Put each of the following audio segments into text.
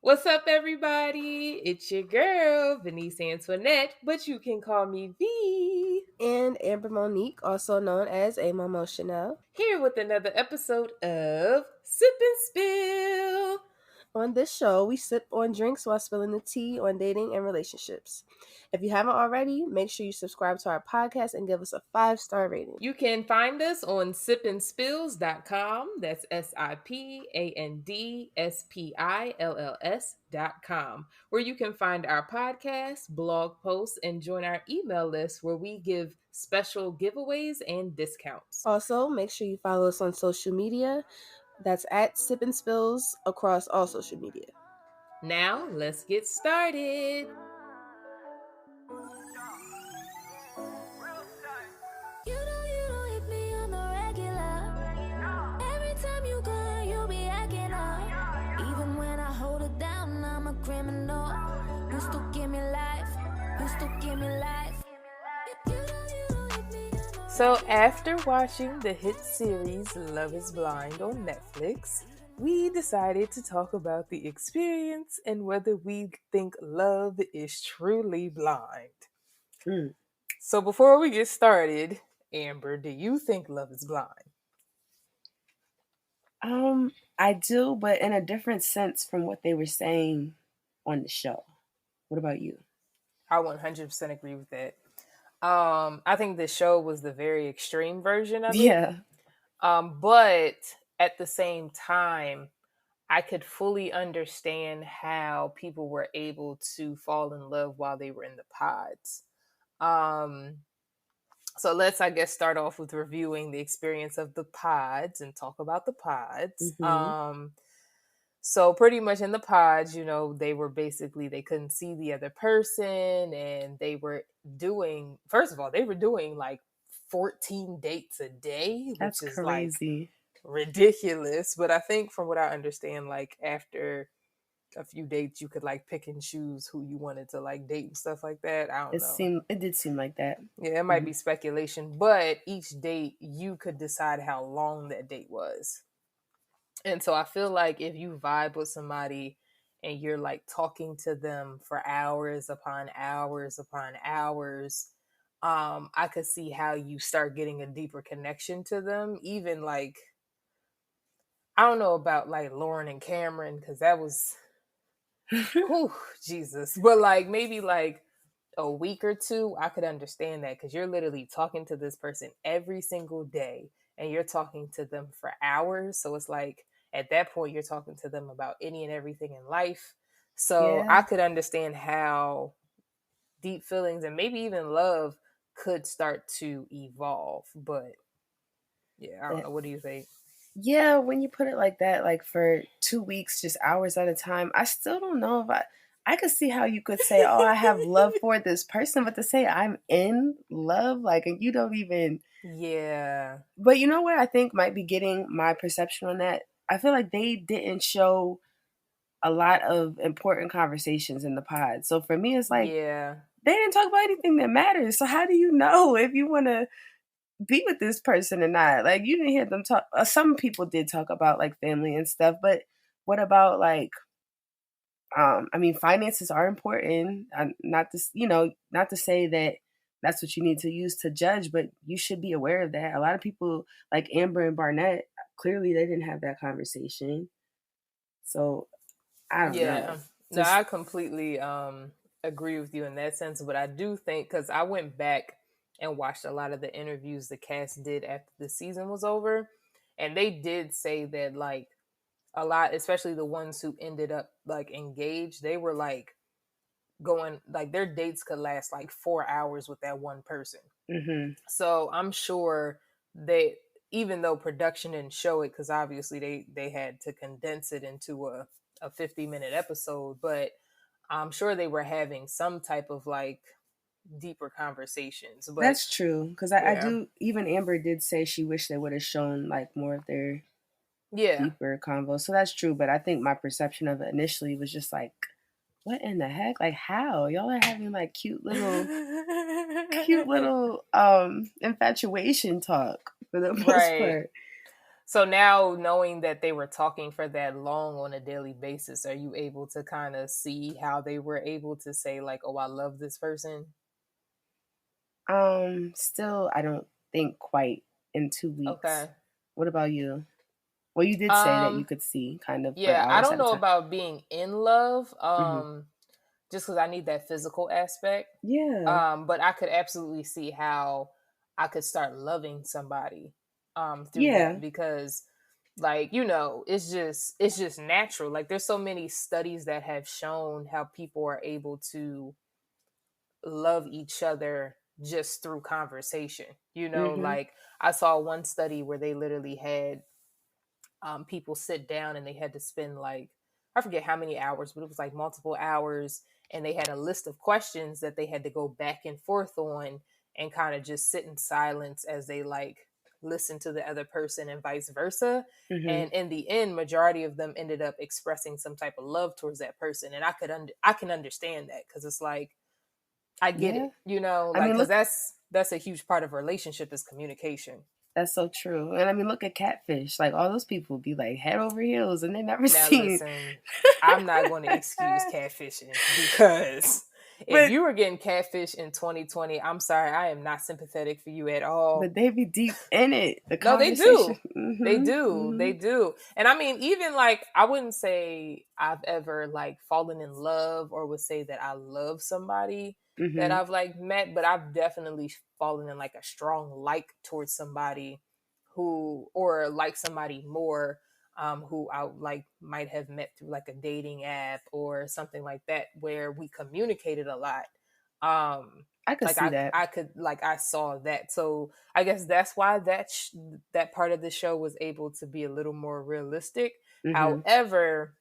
What's up, everybody? It's your girl, Venice Antoinette, but you can call me V. And Amber Monique, also known as A Momo Chanel. Here with another episode of Sip and Spill. On this show, we sip on drinks while spilling the tea on dating and relationships. If you haven't already, make sure you subscribe to our podcast and give us a 5-star rating. You can find us on sipandspills.com. That's SIPANDSPILLS.com, where you can find our podcast, blog posts, and join our email list where we give special giveaways and discounts. Also, make sure you follow us on social media. That's at Sip and Spills across all social media. Now, let's get started. So after watching the hit series Love is Blind on Netflix, we decided to talk about the experience and whether we think love is truly blind. So before we get started, Amber, do you think love is blind? I do, but in a different sense from what they were saying on the show. What about you? I 100% agree with that. I think the show was the very extreme version of it. Yeah. But at the same time, I could fully understand how people were able to fall in love while they were in the pods. So let's, I guess, start off with reviewing the experience of the pods and talk about the pods. So pretty much in the pods, they couldn't see the other person, and they were doing like 14 dates a day, That's which is crazy. Like ridiculous. But I think from what I understand, like after a few dates, you could like pick and choose who you wanted to like date and stuff like that. I don't know. It did seem like that. Yeah, it might be speculation, but each date you could decide how long that date was. And so I feel like if you vibe with somebody and you're like talking to them for hours upon hours upon hours, I could see how you start getting a deeper connection to them. Even like, I don't know about like Lauren and Cameron, because that was, whew, Jesus. But like maybe like a week or two, I could understand that, because you're literally talking to this person every single day and you're talking to them for hours. So it's like, at that point, you're talking to them about any and everything in life. So Yeah. I could understand how deep feelings and maybe even love could start to evolve. But yeah, I don't know. What do you think? Yeah, when you put it like that, like for 2 weeks, just hours at a time, I still don't know if I could see how you could say, oh, I have love for this person, but to say I'm in love, like, and you don't even. Yeah. But you know what I think might be getting my perception on that? I feel like they didn't show a lot of important conversations in the pod. So for me, it's like, yeah, they didn't talk about anything that matters. So how do you know if you want to be with this person or not? Like, you didn't hear them talk. Some people did talk about like family and stuff, but what about like, I mean, finances are important. Not to say that that's what you need to use to judge, but you should be aware of that. A lot of people like Amber and Barnett, clearly they didn't have that conversation. So I don't know. No, I completely agree with you in that sense, but I do think, because I went back and watched a lot of the interviews the cast did after the season was over, and they did say that like a lot, especially the ones who ended up like engaged, they were like going, like their dates could last like 4 hours with that one person. So I'm sure they, even though production didn't show it, because obviously they had to condense it into a 50-minute episode, but I'm sure they were having some type of like deeper conversations. But that's true, because I do, even Amber did say she wished they would have shown like more of their deeper convo. So that's true, but I think my perception of it initially was just like, what in the heck? Like, how y'all are having like cute little infatuation talk for the most part. So now knowing that they were talking for that long on a daily basis, are you able to kind of see how they were able to say like, "Oh, I love this person"? Still, I don't think quite in 2 weeks. Okay. What about you? Well, you did say that you Um, could see kind of for yeah, I hours don't at a know time. about being in love, Hmm. just because I need that physical aspect. Yeah, But I could absolutely see how I could start loving somebody through that yeah, because like it's just natural. Like there's so many studies that have shown how people are able to love each other just through conversation. hmm, Like I saw one study where they literally had people sit down and they had to spend like I forget how many hours, but it was like multiple hours, and they had a list of questions that they had to go back and forth on and kind of just sit in silence as they like listen to the other person and vice versa. hmm. And in the end, majority of them ended up expressing some type of love towards that person, and I can understand that because it's like I get Yeah. it, I like mean, because look, that's a huge part of a relationship is communication. that's so true. And I mean, look at catfish. Like all those people be like head over heels, and they never Now, seen. listen, I'm not going to excuse catfishing because if but you were getting catfish in 2020, I'm sorry, I am not sympathetic for you at all. but they be deep in it. The No, they conversation. do. They Hmm. do. Hmm. They do. And I mean, even like, I wouldn't say I've ever like fallen in love or would say that I love somebody that Hmm. I've like met, but I've definitely fallen in like a strong like towards somebody or like somebody more, who I like might have met through like a dating app or something like that where we communicated a lot. Um, I could like see that. I could like I saw that. So I guess that's why that part of the show was able to be a little more realistic. Hmm. However,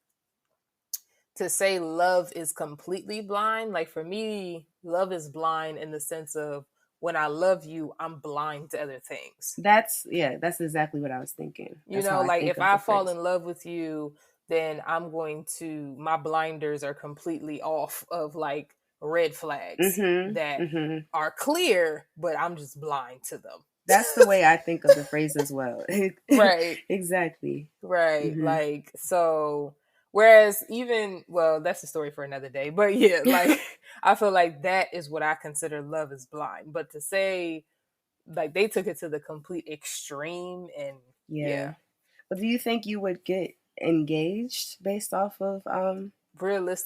to say love is completely blind, like for me, love is blind in the sense of when I love you, I'm blind to other things. That's yeah. That's exactly what I was thinking. That's how I Like think if of I the fall phrase. in love with you, then my blinders are completely off of like red flags Hmm. that Hmm. are clear, but I'm just blind to them. That's the way I think of the phrase as well. Right. Exactly. Right. Hmm. Like, so, whereas even, well, that's a story for another day. But yeah, like, I feel like that is what I consider love is blind. But to say, like, they took it to the complete extreme, and yeah, Yeah. But do you think you would get engaged based off of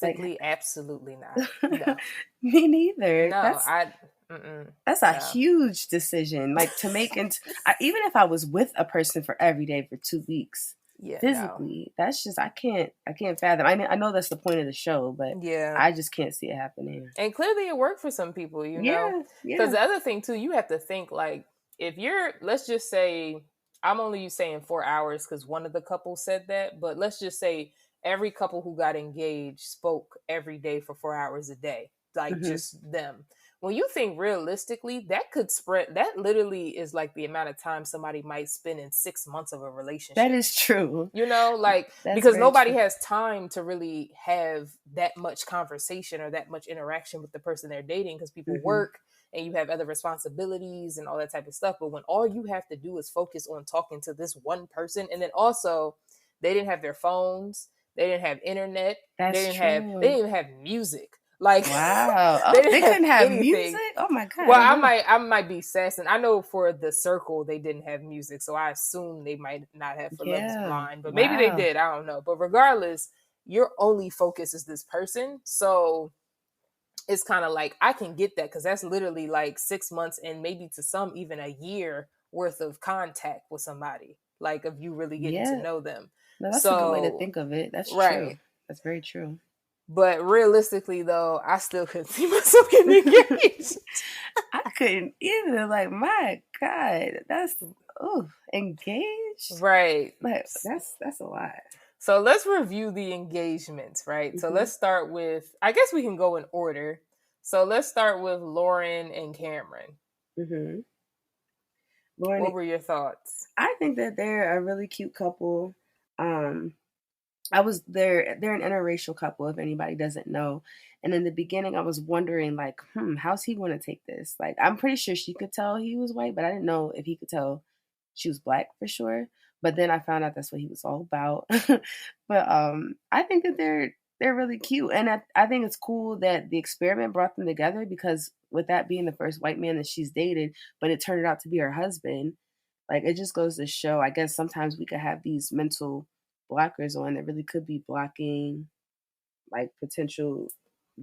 like realistically, absolutely not. No, me neither. no, That's I, mm-mm, that's a no. huge decision. Like to make and even if I was with a person for every day for 2 weeks, Yeah, no. physically, that's just I can't fathom. I know that's the point of the show, but Yeah. I just can't see it happening. And clearly it worked for some people, Yeah, because yeah. the other thing too, you have to think like if you're, let's just say, I'm only saying 4 hours because one of the couples said that, but let's just say every couple who got engaged spoke every day for 4 hours a day, like Hmm. just them. When you think realistically, that could spread, that literally is like the amount of time somebody might spend in 6 months of a That relationship. is true. Like That's because very nobody true. has time to really have that much conversation or that much interaction with the person they're dating because people Hmm. work and you have other responsibilities and all that type of stuff. But when all you have to do is focus on talking to this one person, and then also they didn't have their phones, they didn't have internet, That's they true. didn't even have music, like Wow. Oh, they didn't they have couldn't have music? anything. Oh my God, I Well, didn't know. I might be sassing. I know for the circle they didn't have music, so I assume they might not have for Love Is Yeah. Blind, but maybe they Wow. did. I don't know. But regardless, your only focus is this person, so it's kind of like I can get that because that's literally like 6 months and maybe to some even a year worth of contact with somebody, like of you really getting to Yeah. know them. No, that's a good way to So think of it. That's right. true. That's very true. But realistically, though, I still couldn't see myself getting engaged. I couldn't either. Like, my God, that's engaged. Right. Like, that's a lot. So let's review the engagements, right? So Hmm. let's start with, I guess we can go in order. So let's start with Lauren and Cameron. Hmm. Lauren, What were your thoughts? I think that they're a really cute couple. Um, I was they're an interracial couple if anybody doesn't know. And in the beginning I was wondering like, how's he going to take this? Like I'm pretty sure she could tell he was white, but I didn't know if he could tell she was black for sure. But then I found out that's what he was all about. But I think that they're really cute, and I think it's cool that the experiment brought them together because with that being the first white man that she's dated, but it turned out to be her husband. Like it just goes to show. I guess sometimes we could have these mental blockers on that really could be blocking like potential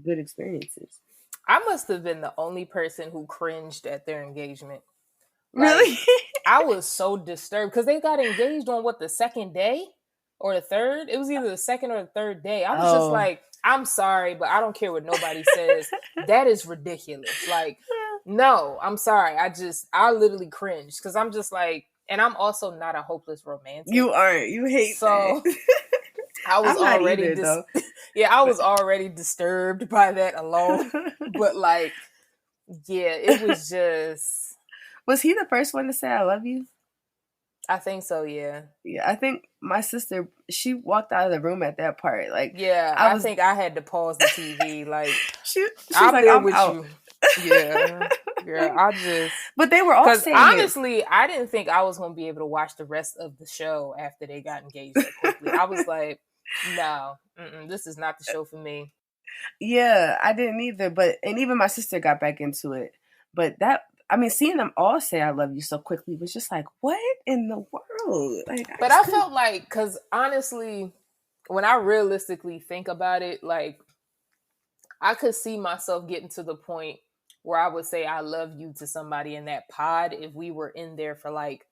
good experiences. I must have been the only person who cringed at their engagement. Like, Really? I was so disturbed because they got engaged on what, the second day or the third? It was either the second or the third day. I was just Oh. like, I'm sorry, but I don't care what nobody says. That is ridiculous. Like, no, I'm sorry. I literally cringed because I'm just like, and I'm also not a hopeless romantic. You aren't. You hate that. So I was I'm not already either though. yeah, I was already disturbed by that alone. But like, yeah, it was just, Was he the first one to say I love you? I think so, yeah. Yeah, I think my sister, she walked out of the room at that part. Like Yeah, I I was think I had to pause the TV. Like, she's I'm like, there I'm with out. you. Yeah. Yeah, I just, But they were all because saying it. honestly, I didn't think I was going to be able to watch the rest of the show after they got engaged that quickly. I was like, no, this is not the show for me. Yeah, I didn't either. But and even my sister got back into it. But that I mean, seeing them all say I love you so quickly was just like, what in the world? Like I But just I couldn't. felt like, because honestly, when I realistically think about it, like, I could see myself getting to the point where I would say I love you to somebody in that pod if we were in there for like,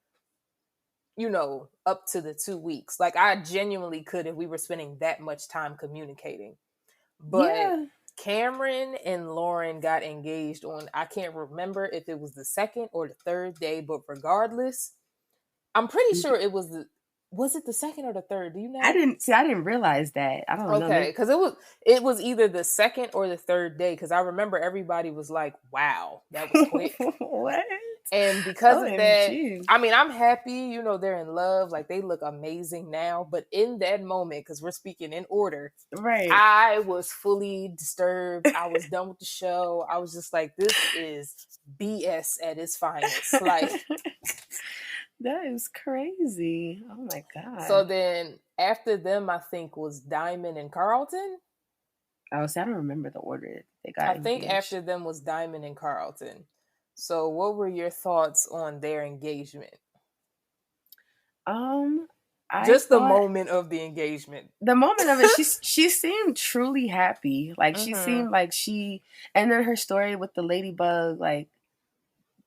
up to the 2 weeks. Like, I genuinely could if we were spending that much time communicating. But Yeah. Cameron and Lauren got engaged on, I can't remember if it was the second or the third day, but regardless, I'm pretty sure was it the second or the third? Do you know? I didn't realize that. I don't know. Okay, Maybe because it was either the second or the third day, because I remember everybody was like, "Wow, that was quick." what? And because of that, OMG. I mean, I'm happy, they're in love, like they look amazing now. But in that moment, because we're speaking in order, Right. I was fully disturbed. I was done with the show. I was just like, this is BS at its finest. Like, That is crazy. Oh my so god. then after them, I think was Diamond and Carlton. Oh, see, I don't remember the order they got I think engaged. after them was Diamond and Carlton. So what were your thoughts on their engagement? I Just the thought moment of the engagement. the moment of it, she seemed truly happy. Like she Mm-hmm. seemed like and then her story with the ladybug, like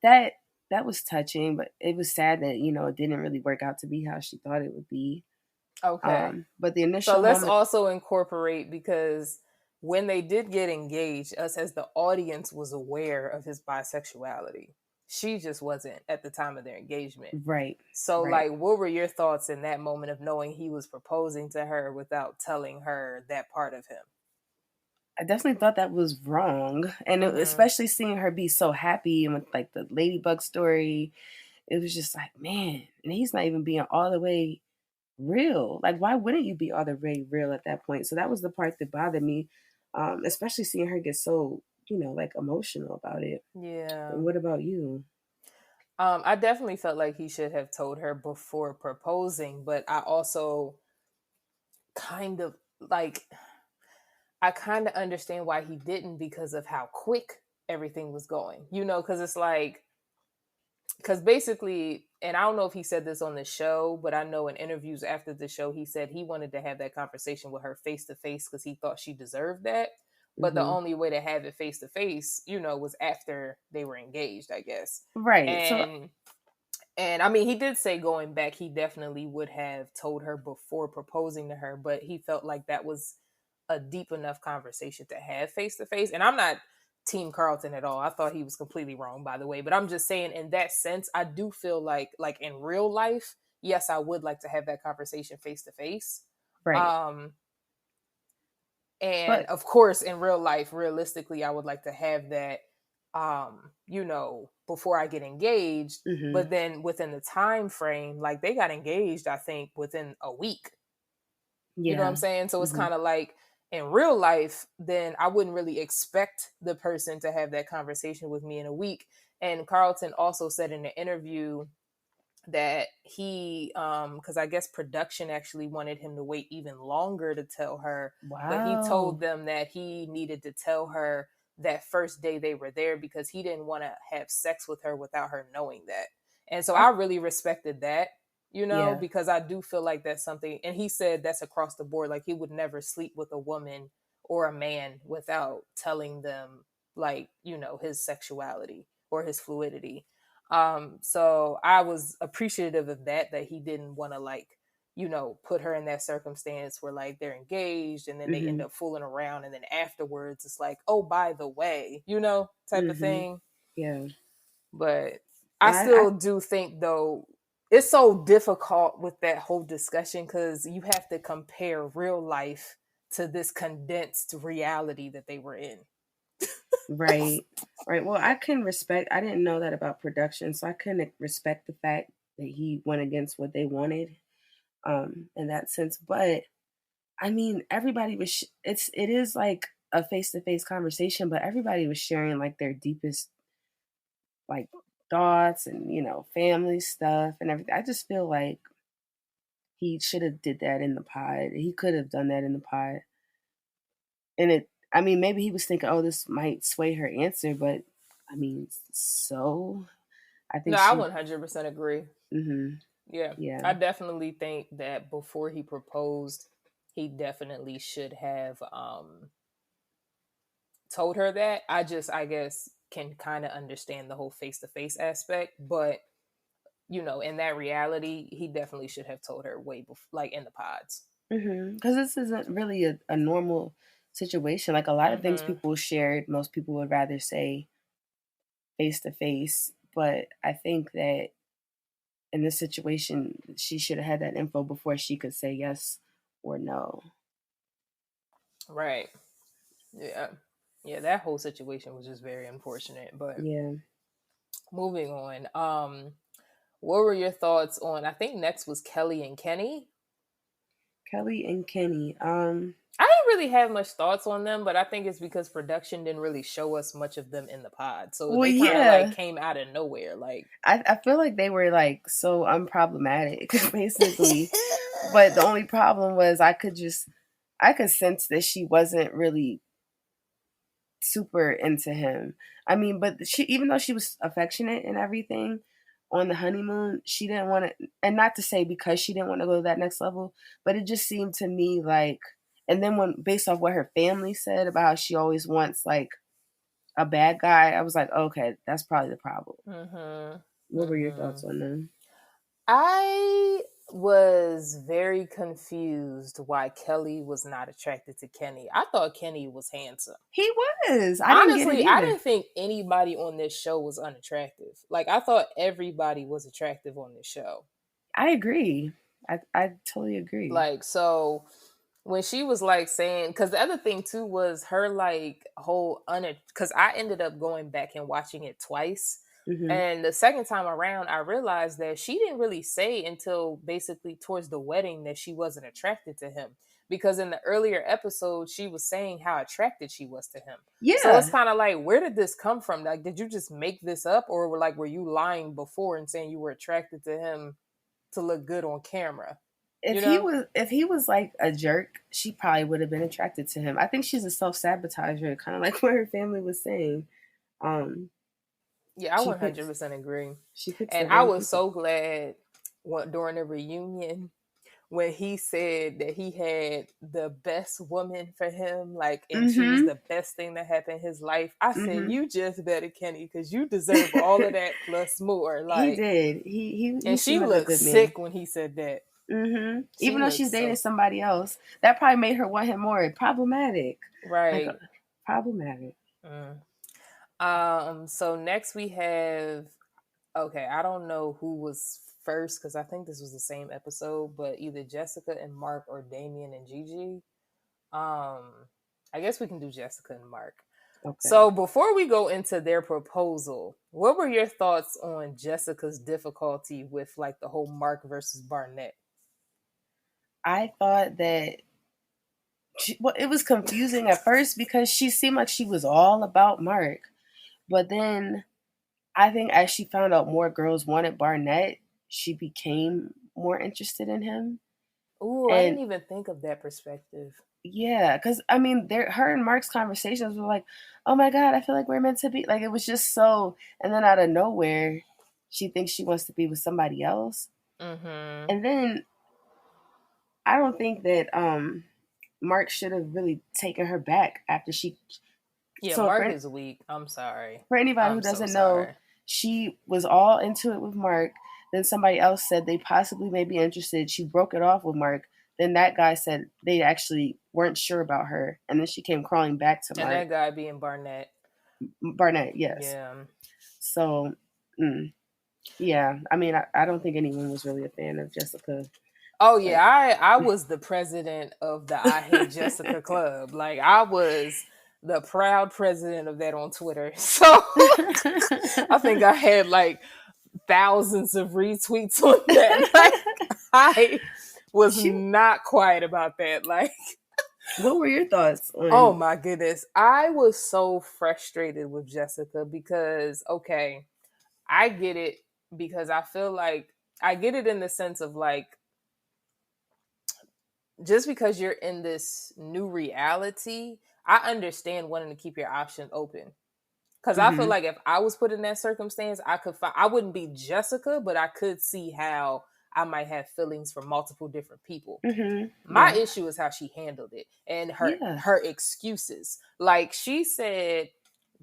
that that was touching, but it was sad that it didn't really work out to be how she thought it would be. Okay. But the So initial let's moment, also incorporate, because when they did get engaged, us as the audience was aware of his bisexuality. She just wasn't at the time of their engagement. right, So, right. like, what were your thoughts in that moment of knowing he was proposing to her without telling her that part of him? I definitely thought that was wrong, and Mm-hmm. especially seeing her be so happy and with like the ladybug story, it was just like, man, and he's not even being all the way real. Like, why wouldn't you be all the way real at that point? So that was the part that bothered me, especially seeing her get so like emotional about it. Yeah. What about you? I definitely felt like he should have told her before proposing, but I also kind of like, I kind of understand why he didn't, because of how quick everything was going, because it's like, because basically, and I don't know if he said this on the show, but I know in interviews after the show, he said he wanted to have that conversation with her face to face because he thought she deserved that. But the Hmm. only way to have it face to face, was after they were engaged, I guess. Right. So And I mean, he did say going back, he definitely would have told her before proposing to her, but he felt like that was a deep enough conversation to have face to face. And I'm not Team Carlton at all. I thought he was completely wrong, by the way. But I'm just saying, in that sense, I do feel like in real life, yes, I would like to have that conversation face to face. right. And But of course, in real life, realistically, I would like to have that, before I get engaged. hmm But then within the time frame, like they got engaged, I think within a week. You know what I'm yeah. saying? So it's hmm kind of like, in real life, then I wouldn't really expect the person to have that conversation with me in a week. And Carlton also said in the interview that he because I guess production actually wanted him to wait even longer to tell her, but he Wow. told them that he needed to tell her that first day they were there because he didn't want to have sex with her without her knowing that. And so Oh, I really respected that, yeah. because I do feel like that's something, and he said that's across the board, like he would never sleep with a woman or a man without telling them, like, his sexuality or his fluidity. So I was appreciative of that he didn't want to, like, put her in that circumstance where, like, they're engaged and then they end Mhm. up fooling around and then afterwards it's like, oh, by the way, type of Mhm. thing. Yeah. But I I still do think, though, it's so difficult with that whole discussion because you have to compare real life to this condensed reality that they were in. right. Right. Well, I can respect. I didn't know that about production, so I can respect the fact that he went against what they wanted in that sense. But I mean, everybody was it is like a face-to-face conversation, but everybody was sharing like their deepest like thoughts and, family stuff and everything. I just feel like he should have did that in the pod. He could have done that in the pod. And I mean, maybe he was thinking, "Oh, this might sway her answer," but I mean, so I No, think I she 100% agree. mhm. Yeah, Yeah. I definitely think that before he proposed, he definitely should have told her that. I guess, can kind of understand the whole face to face aspect, but in that reality, he definitely should have told her way before, like in the pods. Because this isn't really a normal situation. Like a lot of things Mhm. people shared, most people would rather say face to face. But I think that in this situation, she should have had that info before she could say yes or no. Right. Yeah. Yeah, that whole situation was just very unfortunate, but Yeah. moving on. What were your thoughts on, I think next was Kelly and Kenny? Kelly and Kenny. I didn't really have much thoughts on them, but I think it's because production didn't really show us much of them in the pod. So Well, they kind of like yeah. came out of nowhere. Like, I feel like they were like so unproblematic, basically. But the only problem was I could sense that she wasn't really super into him. I mean, but she, even though she was affectionate and everything on the honeymoon, she didn't want to, and not to say because she didn't want to go to that next level, but it just seemed to me like, and then when based off what her family said about how she always wants like a bad guy, I was like, okay, that's probably the problem. mm-hmm, What were your mm-hmm. thoughts on them? I was very confused why Kelly was not attracted to Kenny. I thought Kenny was handsome. He was. I didn't get it Honestly, I either. didn't think anybody on this show was unattractive. Like, I thought everybody was attractive on this show. I agree. I totally agree. Like, so when she was like saying, because the other thing too was her like whole because I ended up going back and watching it twice, Hmm. and the second time around I realized that she didn't really say until basically towards the wedding that she wasn't attracted to him, because in the earlier episode she was saying how attracted she was to him. So it's Yeah. kind of like, where did this come from? Like, did you just make this up, or were you lying before and saying you were attracted to him to look good on camera, you know? If he was like a jerk, she probably would have been attracted to him. I think she's a self sabotager, kind of like what her family was saying. Um, Yeah, I she picks 100% agree. she picks the And I wrong was people. so glad during the reunion when he said that he had the best woman for him, like, and she was Mm-hmm. the best thing that happened in his life. I said, Mm-hmm. you just better, Kenny, because you deserve all of that plus more. He Like, did. He and she seemed like a looked good man. sick when he said that. Mm-hmm. She Even though looked she's dating so somebody else, that probably made her want him more. Problematic, like right. problematic. Mm. So next we have, okay, I don't know who was first because I think this was the same episode, but either Jessica and Mark or Damien and Gigi. Um, I guess we can do Jessica and Mark. Okay. So before we go into their proposal, what were your thoughts on Jessica's difficulty with like the whole Mark versus Barnett? I thought that well, it was confusing at first because she seemed like she was all about Mark, but then I think as she found out more girls wanted Barnett, she became more interested in him. Ooh, I And didn't even think of that perspective. yeah, because I mean, her and Mark's conversations were like, "Oh my God, I feel like we're meant to be." Like it was just so. And then out of nowhere, she thinks she wants to be with somebody else. Mm-hmm. And then I don't think that Mark should have really taken her back after she. Yeah, So Mark is weak. I'm sorry. for anybody who I'm so doesn't know, sorry. she was all into it with Mark. Then somebody else said they possibly may be interested. She broke it off with Mark. Then that guy said they actually weren't sure about her. And then she came crawling back to And Mark. that guy being Barnett. Barnett, yes. Yeah. So, yeah. I mean, I don't think anyone was really a fan of Jessica. Oh But yeah, I was the president of the I Hate Jessica Club. Like I was the proud president of that on Twitter. So I think I had like thousands of retweets on that. Like I was she, not quiet about that. Like, what were your thoughts oh on? my goodness. I was so frustrated with Jessica because okay, I get it because I feel like I get it in the sense of like just because you're in this new reality, I understand wanting to keep your options open. Because I feel Mm-hmm. like if I was put in that circumstance, I could find, I wouldn't be Jessica, but I could see how I might have feelings for multiple different people. Mm-hmm. My Yeah. issue is how she handled it and Yeah. her excuses. Like she said,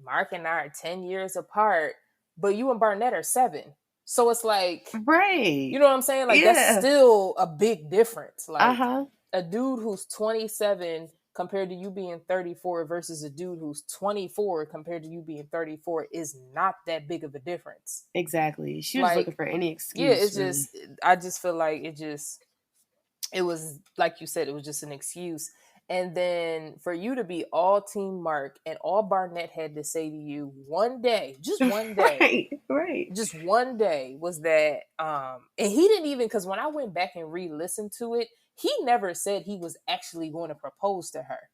Mark and I are 10 years apart, but you and Barnett are 7. So it's like, you Right. know what I'm saying? Like that's Yeah. still a big difference. Like Uh-huh. a dude who's 27 compared to you being 34 versus a dude who's 24 compared to you being 34 is not that big of a difference. Exactly. She was looking Like, for any yeah, excuse, it's really. just I just feel like it was like you said, it was just an excuse. And then for you to be all team Mark and all Barnett had to say to you one day, just one day, Right. Right. just one day was that and he didn't even because when I went back and re-listened to it, he never said he was actually going to propose to her.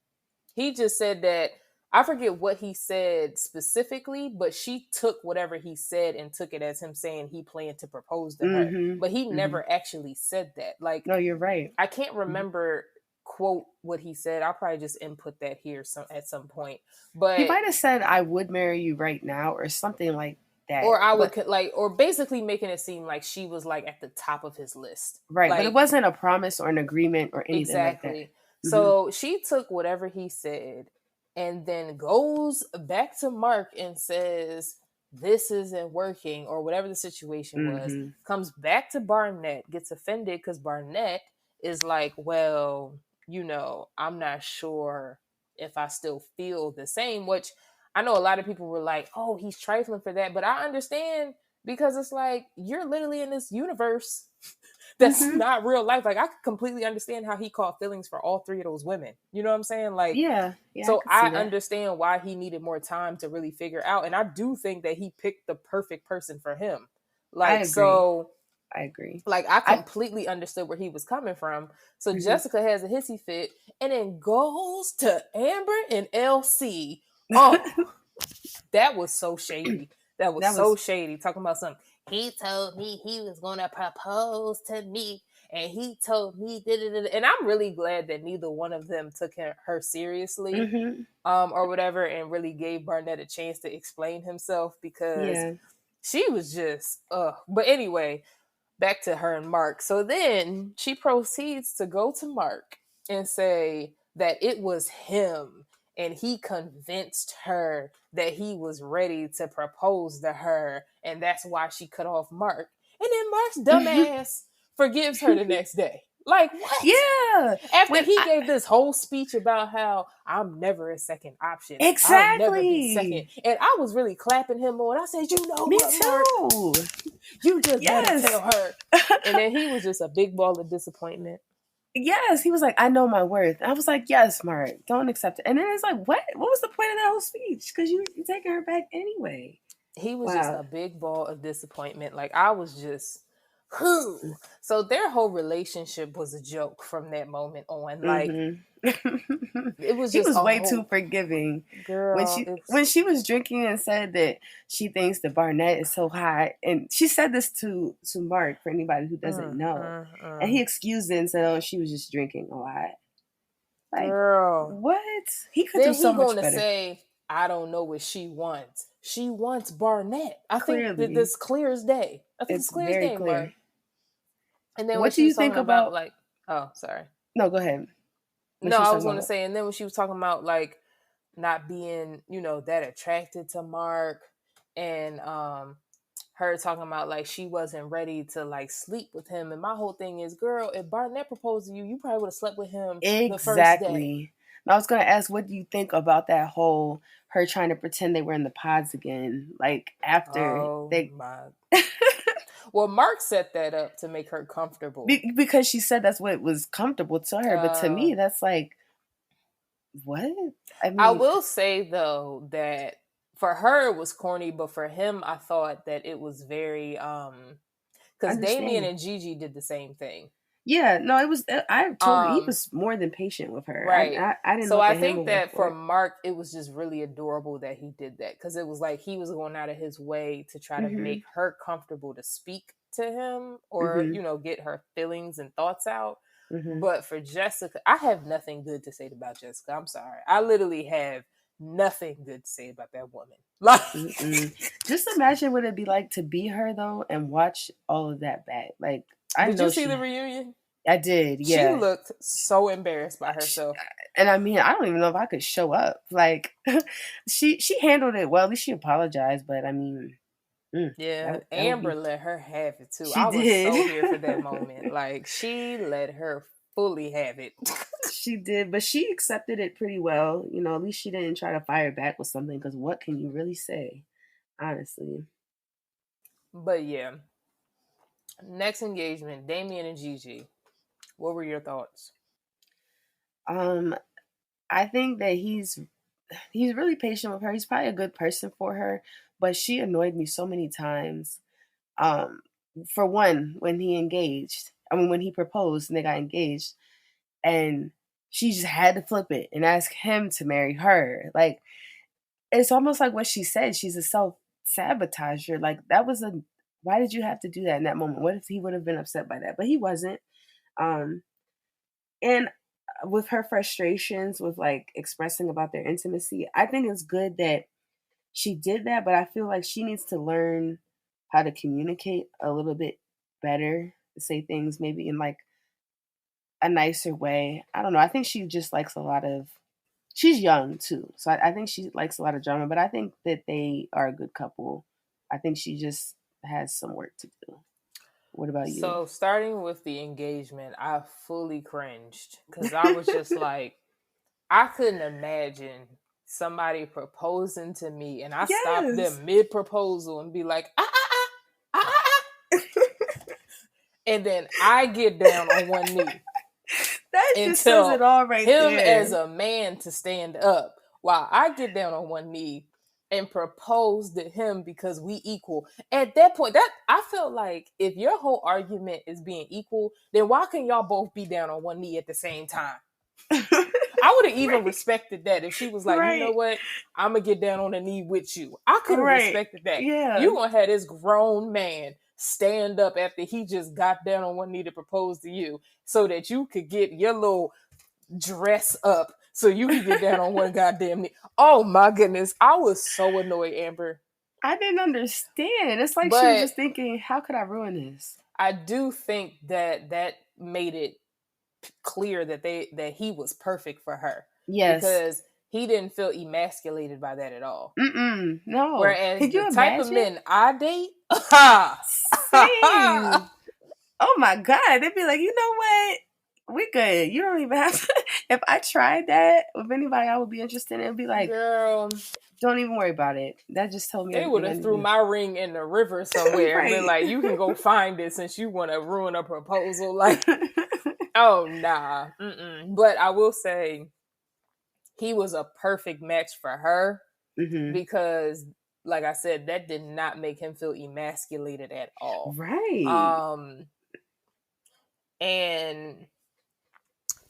He just said that I forget what he said specifically, but she took whatever he said and took it as him saying he planned to propose to her. Mm-hmm. But he Mm-hmm. never actually said that. Like No, you're right. I can't remember quote what he said. I'll probably just input that here at some point. He But might have said, "I would marry you right now," or something like that. or I would But like or basically making it seem like she was like at the top of his list. right. But it Like wasn't a promise or an agreement or anything like that. exactly. Mm-hmm. So she took whatever he said and then goes back to Mark and says, this isn't working, or whatever the situation was, Mm-hmm. comes back to Barnett, gets offended because Barnett is like, well, I'm not sure if I still feel the same, which I know a lot of people were like, oh, he's trifling for that. But I understand because it's like, you're literally in this universe that's Mm-hmm. not real life. Like I could completely understand how he caught feelings for all 3 of those women. You know what I'm saying? Like, Yeah. Yeah. I so could I see that. understand why he needed more time to really figure out. And I do think that he picked the perfect person for him. I Like, agree. so I agree. like I I. completely understood where he was coming from. So Mm-hmm. Jessica has a hissy fit and then goes to Amber and LC. Oh, that was so shady. That was That so was. shady. Talking about something. He told me he was gonna propose to me, and he told me, da-da-da-da. And I'm really glad that neither one of them took her seriously, Mm-hmm. or whatever, and really gave Barnett a chance to explain himself because Yeah. she was just, But anyway, back to her and Mark. So then she proceeds to go to Mark and say that it was him and he convinced her that he was ready to propose to her and that's why she cut off Mark. And then Mark's dumbass forgives her the next day. Like what? Yeah. After When he gave this whole speech about how I'm never a second option, I'll never be second. exactly. And I was really clapping him on. I said, you know Me what, Mark? too. You just better Yes. tell her. And then he was just a big ball of disappointment. Yes, he was like, "I know my worth." I was like, "Yes, Mark, don't accept it." And then it's like, "What? What was the point of that whole speech? Because you taking her back anyway." He was just Wow. a big ball of disappointment. Like I was just who. So their whole relationship was a joke from that moment on. Like Mm-hmm. It was He just was a way too whole forgiving when girl. when she was drinking and said that she thinks that Barnett is so hot, and she said this to Mark, for anybody who doesn't know, and he excused it and said, "Oh, she was just drinking a lot." Like, Girl. what? He could do Then so he much gonna better. say, I don't know what she wants. She wants Barnett. I think that Clearly, this clear as day. I think it's it's clear as very day, clear. Mark. And then when What do she was you think talking about about? like, oh, sorry. No, go ahead. When No, she was I talking was about gonna what? say, and then when she was talking about like not being, that attracted to Mark, and her talking about like she wasn't ready to like sleep with him. And my whole thing is, girl, if Barnett proposed to you, you probably would have slept with him the first day. Exactly. And I was gonna ask, what do you think about that whole her trying to pretend they were in the pods again? Like after Oh they, my. Well, Mark set that up to make her comfortable. because she said that's what was comfortable to her, but to me, that's like, what? I I mean, will say though that for her it was corny, but for him I thought that it was very because Damien understanding. and Gigi did the same thing. Yeah, no, it was. I told you he Um was more than patient with her. right. I didn't So look I at him think over that for for it. Mark it was just really adorable that he did that, because it was like he was going out of his way to try to Mhm. make her comfortable to speak to him, or Mhm. get her feelings and thoughts out. Mhm. But for Jessica, I have nothing good to say about Jessica. I'm sorry. I literally have nothing good to say about that woman. Like, Mm-mm. Just imagine what it'd be like to be her though and watch all of that back. Like I did you know see the reunion? I did, She yeah. looked so embarrassed by herself. And I mean, I don't even know if I could show up. Like, she handled it well. At least she apologized. But I mean, Yeah, that would Amber be. let her have it too. She I was did. so here for that moment. Like, she let her fully have it. She did, but she accepted it pretty well. You know, at least she didn't try to fire back with something. Because what can you really say, honestly? But yeah, next engagement, Damien and Gigi. What were your thoughts? Um, I think that he's really patient with her. He's probably a good person for her, but she annoyed me so many times. Um, for one, when he engaged, I mean, when he proposed and they got engaged, and she just had to flip it and ask him to marry her. Like, it's almost like what she said. She's a self sabotager. Like, that was a. Why did you have to do that in that moment? What if he would have been upset by that? But he wasn't. Um, and with her frustrations with like expressing about their intimacy, I think it's good that she did that, but I feel like she needs to learn how to communicate a little bit better, say things maybe in like a nicer way. I don't know. I think she just likes a lot of. She's young too, so I think she likes a lot of drama. But I think that they are a good couple. I think she just has some work to do. What about you? So, starting with the engagement, I fully cringed because I was just like, I couldn't imagine somebody proposing to me and I stopped Yes, them mid proposal and be like, ah, ah, ah, ah, ah, ah. And then I get down on one knee that and just says it tell all right him as there. a man to stand up while I get down on one knee and propose to him because we equal. At that point, that I felt like if your whole argument is being equal, then why can y'all both be down on one knee at the same time? I would have even Right, respected that if she was like, you know right, what, I'm gonna get down on a knee with you. I could have right. respected that. Yeah, You gonna have this grown man stand up after he just got down on one knee to propose to you, so that you could get your little dress up, so you could get down on one goddamn knee. Oh my goodness, I was so annoyed, Amber. I didn't understand. It's like she was But just thinking, how could I ruin this? I do think that that made it clear that he was perfect for her, Yes. because he didn't feel emasculated by that at all. Mm-mm. No. Whereas Could the you type of imagine? men I date, Same. Oh my God. They'd be like, you know what? We good. You don't even have to. If I tried that with anybody I would be interested in, it'd be like, girl, don't even worry about it. That just told me they would everything I have need threw to my ring in the river somewhere and been Right. like, you can go find it since you want to ruin a proposal. Like, oh nah. Mm-mm. But I will say he was a perfect match for her, hmm because like I said, that did not make him feel emasculated at all. Right. Um and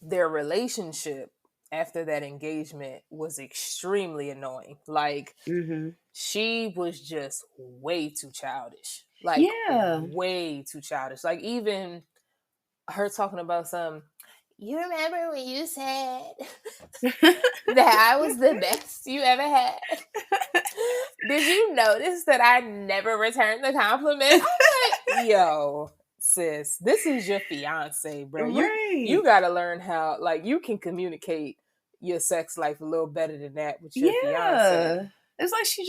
their relationship, after that engagement was extremely annoying. Like, she was just way too childish. Like, way too childish. Like, even her talking about you remember when you said that I was the best you ever had? Did you notice that I never returned the compliment? I'm like, yo, sis, this is your fiance, bro. You gotta learn how, like, you can communicate your sex life a little better than that with your fiance. It's like she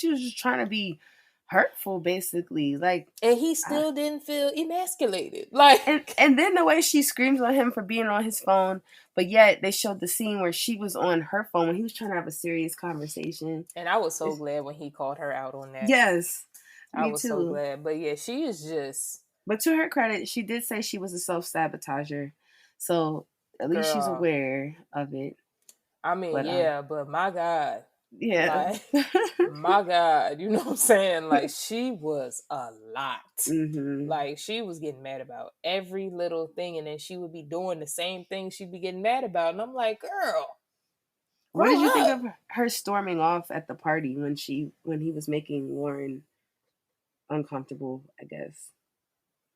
was just trying to be hurtful, basically. Like, and he still didn't feel emasculated. Like, and then the way she screams on him for being on his phone, but yet they showed the scene where she was on her phone when he was trying to have a serious conversation. And I was so glad when he called her out on that. Yes, I was so glad. But yeah, she is just. But to her credit, she did say she was a self-sabotager, so at least she's aware of it. I mean, but my God. Yeah. Like, my God, you know what I'm saying? Like, she was a lot. Like, she was getting mad about every little thing, and then she would be doing the same thing she'd be getting mad about. And I'm like, girl, what did you think of her storming off at the party when he was making Lauren uncomfortable, I guess?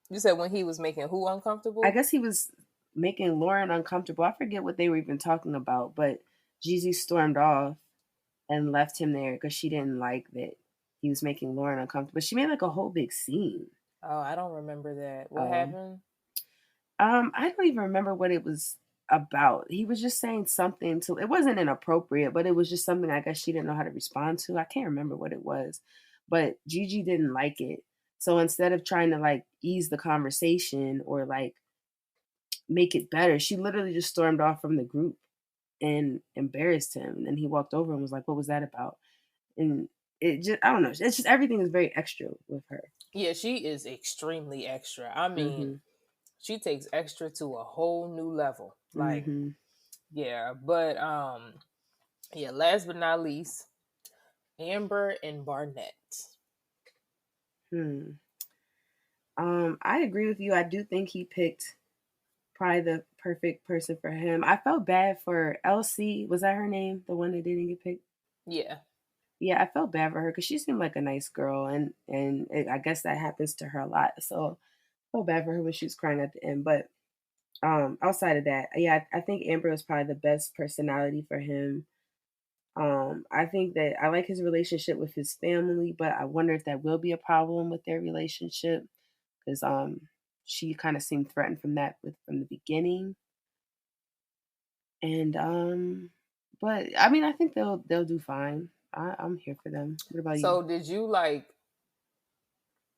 You said when he was making who uncomfortable? I guess he was making Lauren uncomfortable. I forget what they were even talking about, but Gigi stormed off and left him there because she didn't like that he was making Lauren uncomfortable. She made like a whole big scene. Oh, I don't remember that. What happened? I don't even remember what it was about. He was just saying something it wasn't inappropriate, but it was just something I guess she didn't know how to respond to. I can't remember what it was, but Gigi didn't like it. So instead of trying to like ease the conversation or like make it better, she literally just stormed off from the group and embarrassed him. And he walked over and was like, what was that about? And it just, I don't know. It's just everything is very extra with her. Yeah, she is extremely extra. I mean, she takes extra to a whole new level. Like, yeah, but yeah, last but not least, Amber and Barnett. I agree with you. I do think he picked probably the perfect person for him. I felt bad for Elsie. Was that her name? The one that didn't get picked? Yeah. Yeah, I felt bad for her because she seemed like a nice girl, and I guess that happens to her a lot. So I felt bad for her when she was crying at the end. But outside of that, yeah, I think Amber was probably the best personality for him. I think that I like his relationship with his family, but I wonder if that will be a problem with their relationship because she kind of seemed threatened from the beginning. And but I mean, I think they'll do fine. I'm here for them. What about you? So did you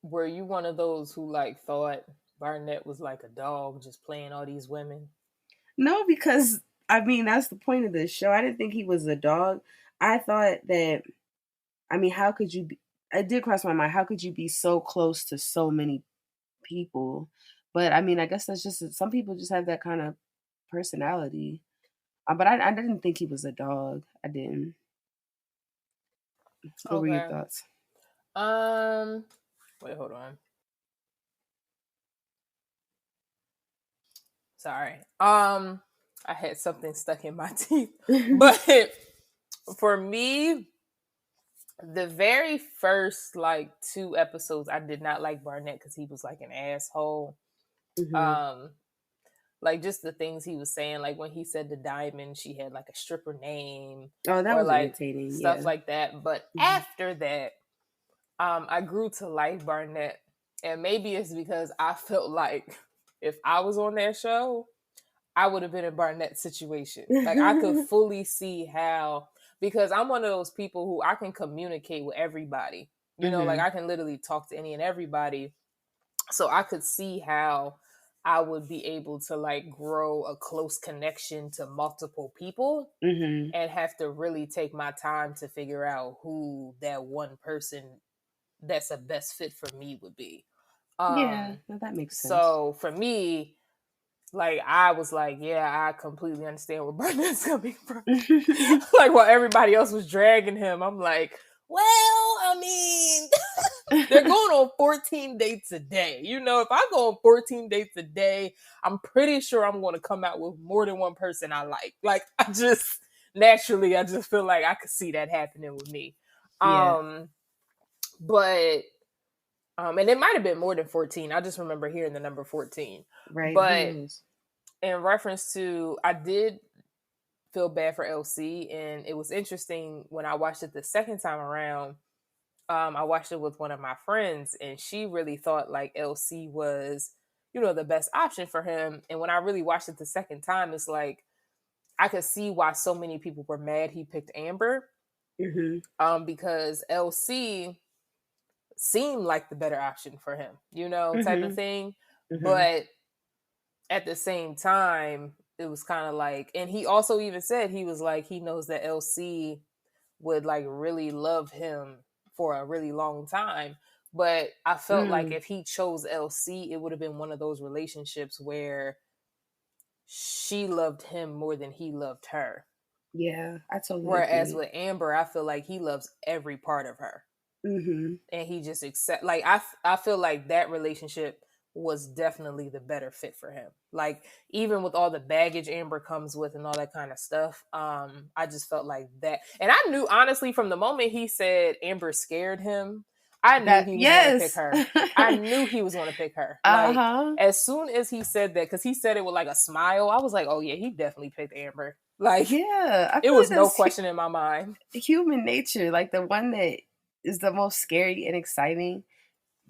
were you one of those who thought Barnett was like a dog just playing all these women? No, because I mean, that's the point of this show. I didn't think he was a dog. I thought that, I mean, how could you be, it did cross my mind, how could you be so close to so many people? But I mean, I guess that's just, some people just have that kind of personality. But I didn't think he was a dog. I didn't. What were your thoughts? Wait, hold on. Sorry. I had something stuck in my teeth. But for me, the very first 2 episodes, I did not like Barnett because he was like an asshole. Like just the things he was saying, like when he said the diamond, she had like a stripper name. Oh, that was irritating. Stuff like that. But after that, I grew to like Barnett. And maybe it's because I felt like if I was on that show, I would have been in Barnett's situation. Like I could fully see how, because I'm one of those people who I can communicate with everybody. You know, like I can literally talk to any and everybody. So I could see how I would be able to grow a close connection to multiple people and have to really take my time to figure out who that one person that's a best fit for me would be. Yeah, that makes sense. So for me, I was I completely understand where Barnett's coming from. While everybody else was dragging him, I'm like, well, I mean, They're going on 14 dates a day. You know, if I go on 14 dates a day, I'm pretty sure I'm going to come out with more than one person I like. Like, I just naturally, I just feel like I could see that happening with me. Yeah. But and it might have been more than 14. I just remember hearing the number 14. Right. Who But knows? in reference to, I did feel bad for LC, and it was interesting when I watched it the second time around. I watched it with one of my friends, and she really thought like LC was, you know, the best option for him. And when I really watched it the second time, it's like I could see why so many people were mad he picked Amber. Because LC seemed like the better option for him, you know, type of thing. But at the same time, it was kind of like, and he also even said, he was like, he knows that LC would like really love him for a really long time. But I felt like if he chose LC, it would have been one of those relationships where she loved him more than he loved her. Yeah, I totally Whereas agree. with Amber, I feel like he loves every part of her. And he just accept, like, I feel like that relationship was definitely the better fit for him. Like, even with all the baggage Amber comes with and all that kind of stuff, I just felt like that. And I knew, honestly, from the moment he said Amber scared him, I knew That he was going to pick yes. her. I knew he was going to pick her. Like, Uh-huh. as soon as he said that, because he said it with like a smile, I was like, oh yeah, he definitely picked Amber. Like, Yeah, I it feel like was no that's question in my mind. human nature. Like the one that is the most scary and exciting,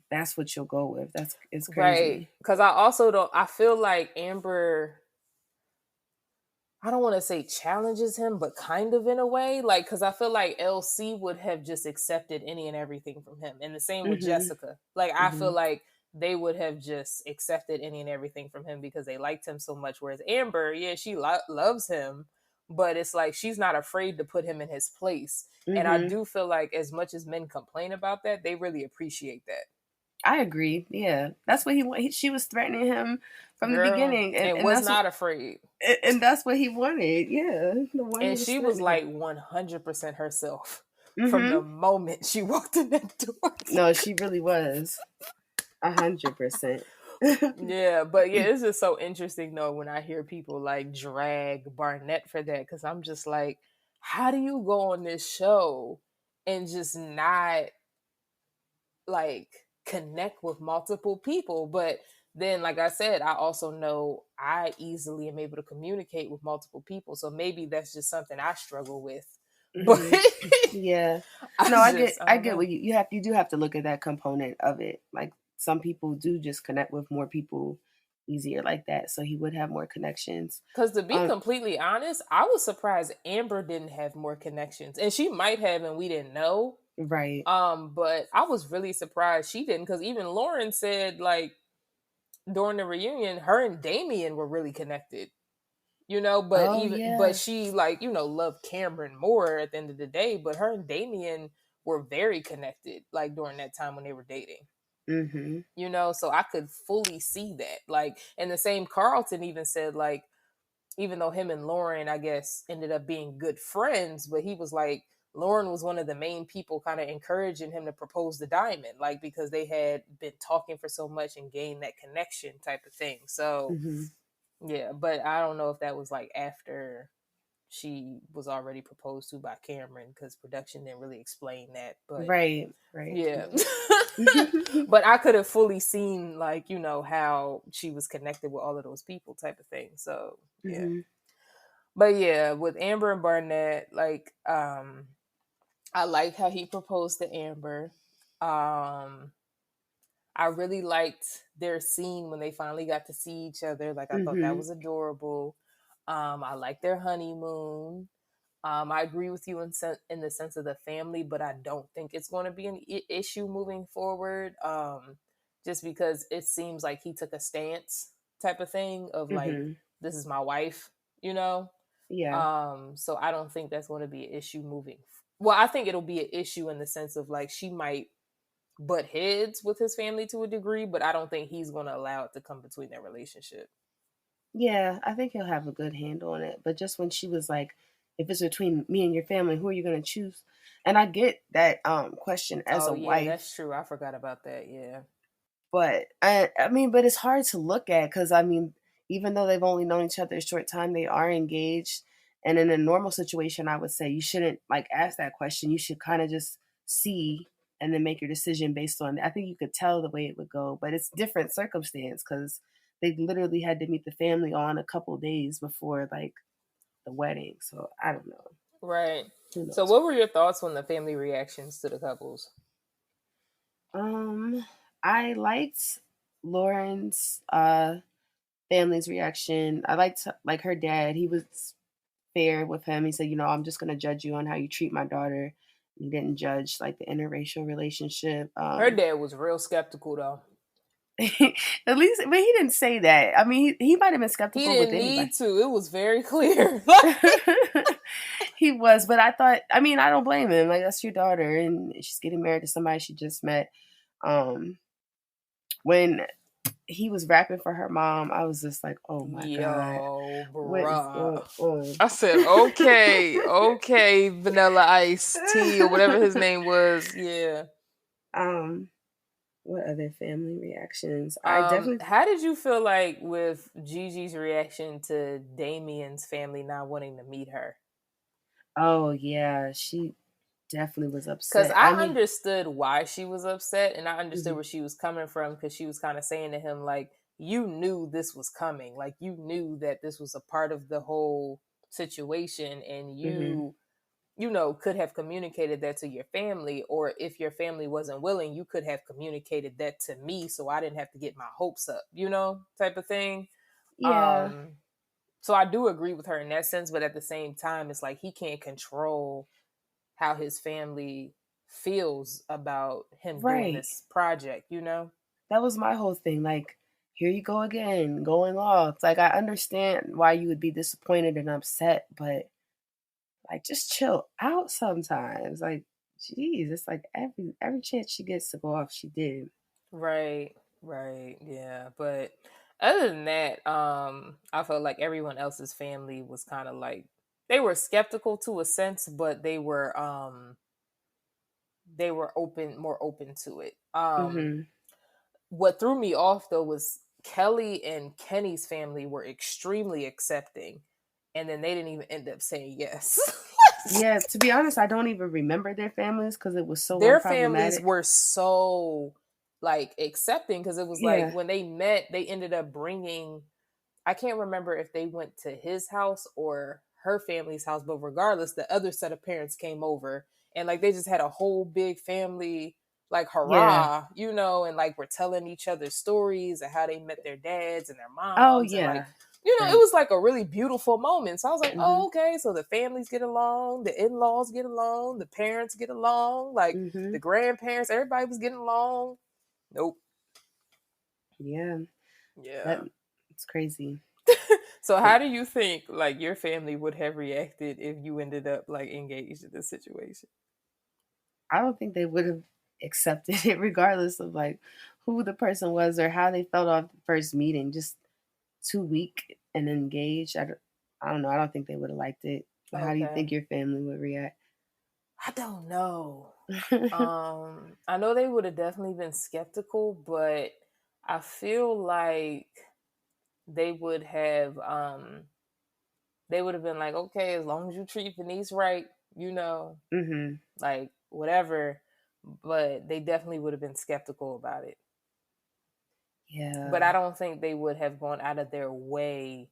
that's what you'll go with. It's Right. crazy. Because I also don't, I feel like Amber, I don't want to say challenges him, but kind of in a way. Like, because I feel like LC would have just accepted any and everything from him. And the same with Mm-hmm. Jessica. Like, I feel Mm-hmm. like they would have just accepted any and everything from him because they liked him so much. Whereas Amber, yeah, she loves him, but it's like she's not afraid to put him in his place. And I Mm-hmm. do feel like, as much as men complain about that, they really appreciate that. I agree. Yeah, that's what she was threatening him from the Girl, beginning, and was not afraid. and that's what he wanted. Yeah, the one And that was she was threatening him. like 100% herself from Mm-hmm. the moment she walked in that door. No, she really was 100%. Yeah, but yeah, it's just so interesting though when I hear people like drag Barnett for that, because I'm just like, how do you go on this show and just not like connect with multiple people? But then, like I said, I also know I easily am able to communicate with multiple people, so maybe that's just something I struggle with. But Mm-hmm. Yeah. No, I I don't get know. what you do have to look at that component of it. Like some people do just connect with more people easier like that, so he would have more connections. Because to be Um, completely honest, I was surprised Amber didn't have more connections, and she might have, and we didn't know. right. But I was really surprised she didn't, because even Lauren said like during the reunion, her and Damien were really connected. You know, Oh but yeah. she, like, you know, loved Cameron more at the end of the day. But her and Damien were very connected, like during that time when they were dating. Mm-hmm. You know, so I could fully see that. Like, and the same Carlton even said like, even though him and Lauren, I guess, ended up being good friends, but he was like, Lauren was one of the main people kind of encouraging him to propose the diamond, like, because they had been talking for so much and gained that connection type of thing. So, Mm-hmm. yeah, but I don't know if that was like after she was already proposed to by Cameron, because production didn't really explain that. But Right. Right. yeah. Yeah. Mm-hmm. But I could have fully seen, like, you know, how she was connected with all of those people type of thing. So, yeah. But yeah, with Amber and Barnett, like, I like how he proposed to Amber. Um, I really liked their scene when they finally got to see each other. Like, I thought that Mm-hmm. was adorable. I like their honeymoon. I agree with you in the sense of the family, but I don't think it's going to be an issue moving forward. Just because it seems like he took a stance type of thing of like, Mm-hmm. this is my wife, you know? Yeah. So I don't think that's going to be an issue moving. Well, I think it'll be an issue in the sense of like she might butt heads with his family to a degree, but I don't think he's going to allow it to come between their relationship. Yeah, I think he'll have a good handle on it. But just when she was like if it's between me and your family, who are you going to choose? And I get that question as Oh a yeah, wife, that's true. I forgot about that. Yeah. but I mean, but it's hard to look at because I mean, even though they've only known each other a short time, they are engaged. And in a normal situation, I would say you shouldn't like ask that question. You should kind of just see and then make your decision based on. I think you could tell the way it would go, but it's different circumstance because they literally had to meet the family on a couple days before like the wedding. So I don't know. Right. Who So knows? what were your thoughts on the family reactions to the couples? Um, I liked Lauren's family's reaction. I liked like her dad. He was fair with him. He said, I'm just gonna judge you on how you treat my daughter. He didn't judge like the interracial relationship. Her dad was real skeptical though. At least, but he didn't say that. I mean, he might have been He skeptical with didn't anybody. need to. It was very clear. He was, but I thought, I mean, I don't blame him. Like that's your daughter, and she's getting married to somebody she just met. Um, when he was rapping for her mom, I was just like, oh my God, Yo, what is going bruh. on? I said, okay, okay, Vanilla Ice T or whatever his name was. Yeah. Um, what other family reactions? I definitely, How did you feel like with Gigi's reaction to Damien's family not wanting to meet her? oh yeah, she definitely was Because upset. I I mean, understood why she was upset and I understood mhm, where she was coming from because she was kind of saying to him, like, you knew this was coming. Like, you knew that this was a part of the whole situation and mhm, could have communicated that to your family. Or if your family wasn't willing, you could have communicated that to me so I didn't have to get my hopes up, type of thing. yeah, Um, so I do agree with her in that sense, but at the same time, it's like he can't control how his family feels about him doing right. this project. That was my whole thing. Like, here you go again, going off. Like, I understand why you would be disappointed and upset, but like, just chill out sometimes. Like, geez, it's like every chance she gets to go off, she did. Right, right, yeah. But other than that, I felt like everyone else's family was kind of like they were skeptical to a sense, but they were more open to it. Hmm. What threw me off though was Kelly and Kenny's family were extremely accepting, and then they didn't even end up saying yes. Yeah, to be honest, I don't even remember their families because it was so Their families unproblematic. were so like accepting because it was like Yeah, when they met, they ended up bringing. I can't remember if they went to his house or her family's house, but regardless, the other set of parents came over and like they just had a whole big family like yeah. hurrah, and like we're telling each other stories of how they met their dads and their Oh, moms and like yeah. it Right. was like a really beautiful moment. So I was like, Hmm. oh, okay, so the families get along, the in-laws get along, the parents get along, like Hmm. the grandparents, everybody was getting along. Nope. Yeah, that Yeah. it's crazy. So how do you think like your family would have reacted if you ended up like engaged in this situation? I don't think they would have accepted it regardless of like who the person was or how they felt off the first meeting. Just too weak and engaged. I don't know. I don't think they would have liked it. But how do you Okay. think your family would react? I don't know. I know they would have definitely been skeptical, but I feel like they would have been like, okay, as long as you treat Venice right, Hmm. like whatever. But they definitely would have been skeptical about it. But I Yeah. don't think they would have gone out of their way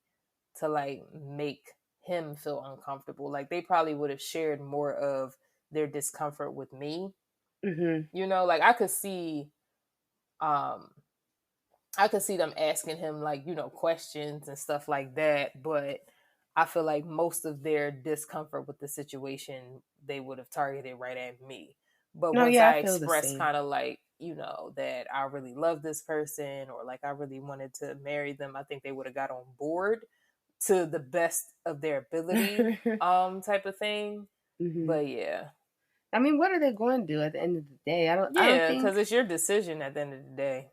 to like make him feel uncomfortable. Like they probably would have shared more of their discomfort with me. Hmm. Like um I could see them asking him like, questions and stuff like that, but I feel like most of their discomfort with the situation they would have targeted right at me. But No, once yeah, I I feel the expressed same. kind of like, that I really love this person or like I really wanted to marry them, I think they would have got on board to the best of their ability, type of thing. Hmm. But yeah. I mean, what are they going to do at the end of the day? I don't Yeah, think. because it's your decision at the end of the day.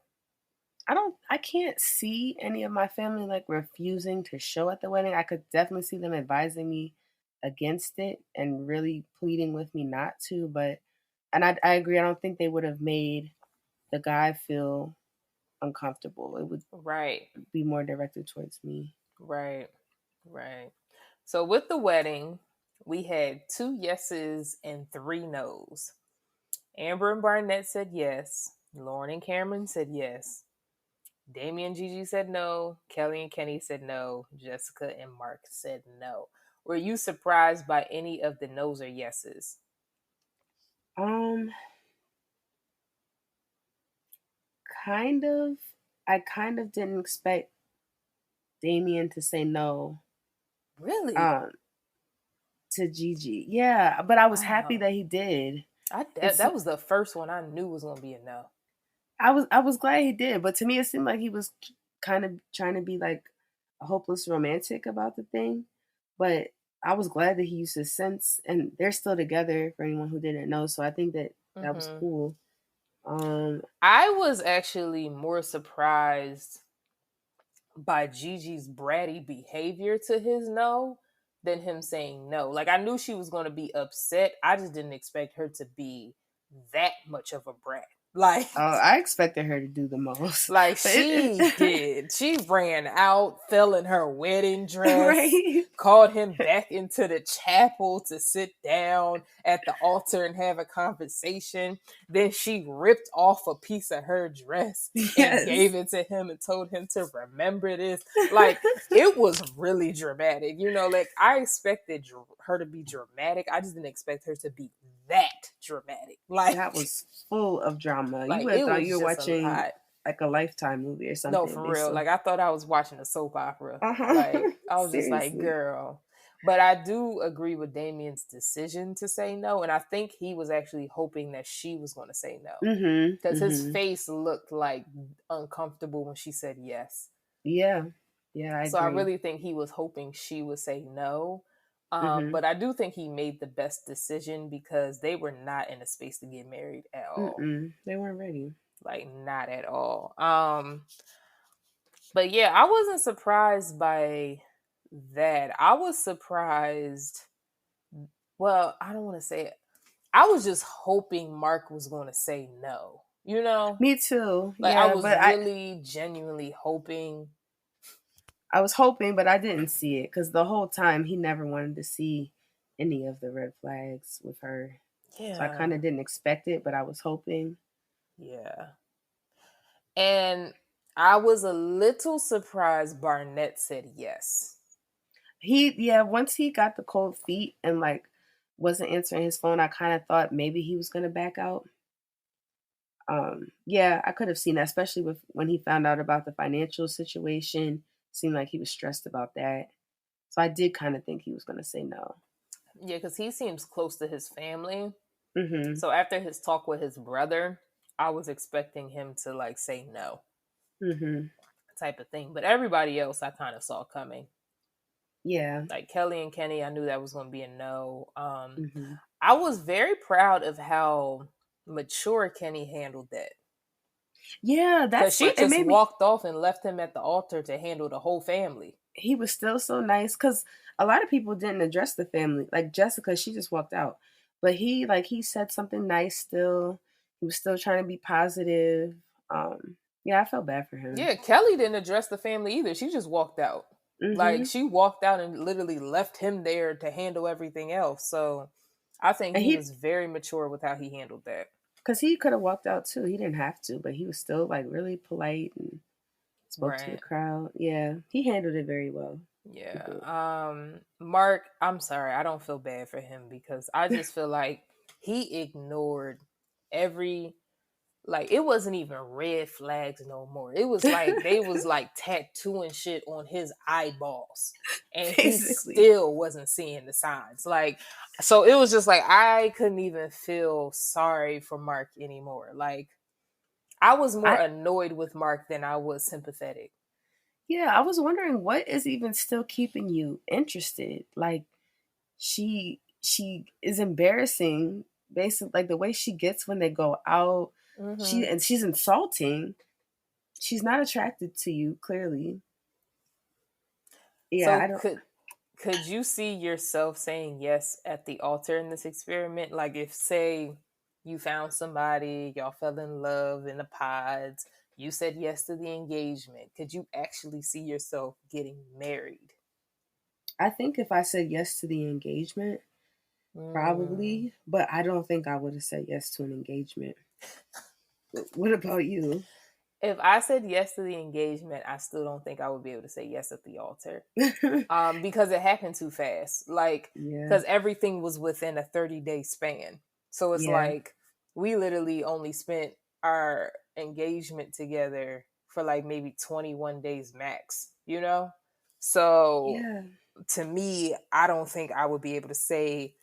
I can't see any of my family like refusing to show at the wedding. I could definitely see them advising me against it and really pleading with me not to. But and I agree. I don't think they would have made the guy feel uncomfortable. It would Right. be more directed towards me. Right. Right. So with the wedding, we had 2 yeses and 3 nos. Amber and Barnett said yes. Lauren and Cameron said yes. Damian and Gigi said no. Kelly and Kenny said no. Jessica and Mark said no. Were you surprised by any of the no's or yeses? Um, kind of. I kind of didn't expect Damien to say no. Really? To Gigi. Yeah, but I was happy Wow. that he did. That was the first one I knew was gonna be a no. I was glad he did, but to me it seemed like he was kind of trying to be like a hopeless romantic about the thing. But I was glad that he used his sense, and they're still together for anyone who didn't know. So I think that was Mm-hmm. cool. I was actually more surprised by Gigi's bratty behavior to his no than him saying no. Like I knew she was going to be upset. I just didn't expect her to be that much of a brat. Like I expected her to do the most, like but she did. She ran out, fell in her wedding dress, right? called him back into the chapel to sit down at the altar and have a conversation. Then she ripped off a piece of her dress and Yes. gave it to him and told him to remember this. Like it was really dramatic. You know, like I expected her to be dramatic. I just didn't expect her to be that dramatic. Like That was full of drama. You like would have it thought was you were just a watching lot. like a Lifetime movie or No, something for based real. on. Like I thought I was watching a soap opera. Uh-huh. Like I was just like, Seriously. girl. But I do agree with Damien's decision to say no, and I think he was actually hoping that she was going to say no Mm-hmm. because his Mm-hmm. face looked like uncomfortable when she said yes. Yeah. Yeah, I So I agree. really think he was hoping she would say no. Mm-hmm. But I do think he made the best decision because they were not in a space to get married at all. Mm-mm. They weren't ready. Like not at all. But yeah, I wasn't surprised by that. I was surprised. Well, I don't want to say it. I was just hoping Mark was going to say no. You know, Me too. like I Yeah, was but really genuinely hoping. I was hoping, but I didn't see it because the whole time he never wanted to see any of the red flags with her. So I kind Yeah, of didn't expect it, but I was hoping. yeah. And I was a little surprised Barnett said yes. Once he got the cold feet and like wasn't answering his phone, I kind of thought maybe he was gonna back out. Yeah, I could have seen that, especially with when he found out about the financial situation. Seemed like he was stressed about that. So I did kind of think he was gonna say no. Yeah, because he seems close to his family. Mm-hmm. So after his talk with his brother, I was expecting him to like say no Mm-hmm. type of thing. But everybody else I kind of saw coming. Yeah. Like Kelly and Kenny, I knew that was going to be a no. Mm-hmm. I was very proud of how mature Kenny handled that. Yeah, Because that's she what it just made me. walked off and left him at the altar to handle the whole family. He was still so nice because a lot of people didn't address the family. Like Jessica, she just walked out, but he said something nice. Still, he was still trying to be positive. Yeah, I felt bad for him. Yeah, Kelly didn't address the family either. She just walked out. Like Mm-hmm. she walked out and literally left him there to handle everything else. So I think And he he, was very mature with how he handled that. because he could have walked out too. He didn't have to, but he was still like really polite and spoke to the Right. crowd. Yeah, he handled it very well. He Yeah. did. Mark, I'm sorry. I don't feel bad for him because I just feel like he ignored every like it wasn't even red flags no more. It was like they was like tattooing shit on his eyeballs and he Basically, still wasn't seeing the signs. Like so it was just like I couldn't even feel sorry for Mark anymore. Like I was more I annoyed with Mark than I was sympathetic. yeah, I was wondering what is even still keeping you interested. Like she is embarrassing, basically, like the way she gets when they go out. Mm-hmm. She's insulting. She's not attracted to you, clearly. Yeah, I So don't. could you see yourself saying yes at the altar in this experiment? Like, if, say, you found somebody, y'all fell in love in the pods, you said yes to the engagement, could you actually see yourself getting married? I think if I said yes to the engagement, Mm. probably, but I don't think I would have said yes to an engagement. What about you? If I said yes to the engagement, I still don't think I would be able to say yes at the altar. Because it happened too fast. Like, Yeah, because everything was within a 30-day span. So it's yeah, like we literally only spent our engagement together for like maybe 21 days max, you know? So yeah. to me, I don't think I would be able to say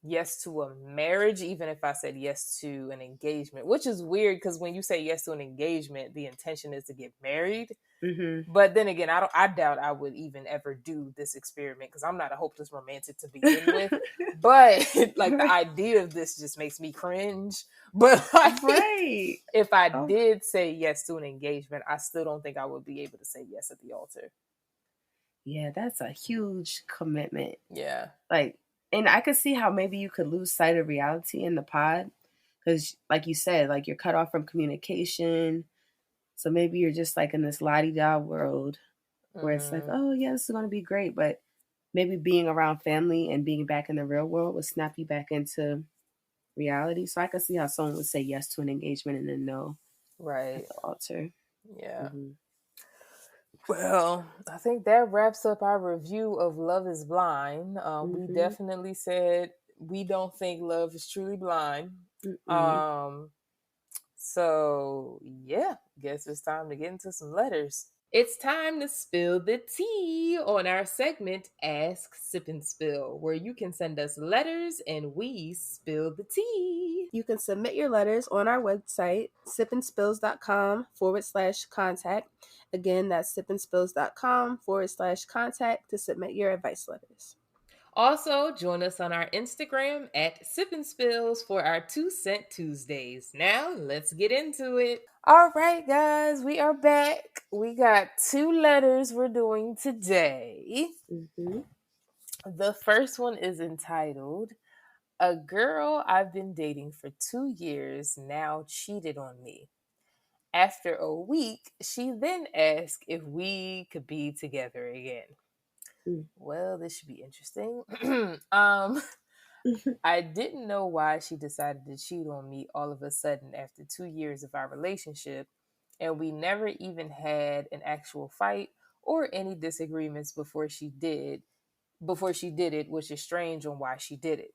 yes to a marriage, even if I said yes to an engagement, which is weird because when you say yes to an engagement, the intention is to get married. Hmm. But then again, I doubt I would even ever do this experiment because I'm not a hopeless romantic to begin with. But like the Right, idea of this just makes me cringe. But like right. if I Oh, did say yes to an engagement, I still don't think I would be able to say yes at the altar. yeah, that's a huge commitment. Yeah. Like, and I could see how maybe you could lose sight of reality in the pod because, like you said, like you're cut off from communication. So maybe you're just like in this la di da world where it's like, Hmm. oh yeah, this is going to be great, but maybe being around family and being back in the real world would snap you back into reality. So I could see how someone would say yes to an engagement and then no at Right. the altar. Yeah. Hmm. Well, I think that wraps up our review of Love is Blind. We Hmm. definitely said we don't think love is truly blind. Mm-mm. Um, so, yeah, guess it's time to get into some letters. It's time to spill the tea on our segment Ask, Sip, and Spill, where you can send us letters and we spill the tea. You can submit your letters on our website, sipandspills.com/contact. Again, that's sipandspills.com/contact to submit your advice letters. Also, join us on our Instagram at Sip and Spills for our 2 Cent Tuesdays. Now, let's get into it. All right, guys, we are back. We got two letters we're doing today. Hmm. The first one is entitled, "A girl I've been dating for 2 years now cheated on me. After a week, she then asked if we could be together again." Well, this should be interesting. um, I didn't know why she decided to cheat on me all of a sudden after 2 years of our relationship, and we never even had an actual fight or any disagreements before she did it, which is strange on why she did it.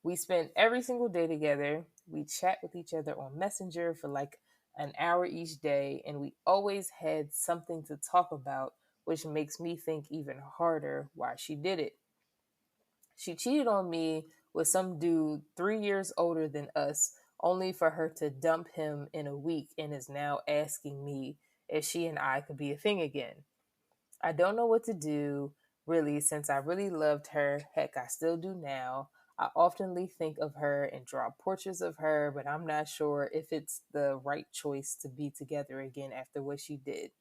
We spent every single day together. We chat with each other on Messenger for like an hour each day, and we always had something to talk about, which makes me think even harder why she did it. She cheated on me with some dude 3 years older than us, only for her to dump him in a week and is now asking me if she and I could be a thing again. I don't know what to do, really, since I really loved her. Heck, I still do now. I oftenly think of her and draw portraits of her, but I'm not sure if it's the right choice to be together again after what she did.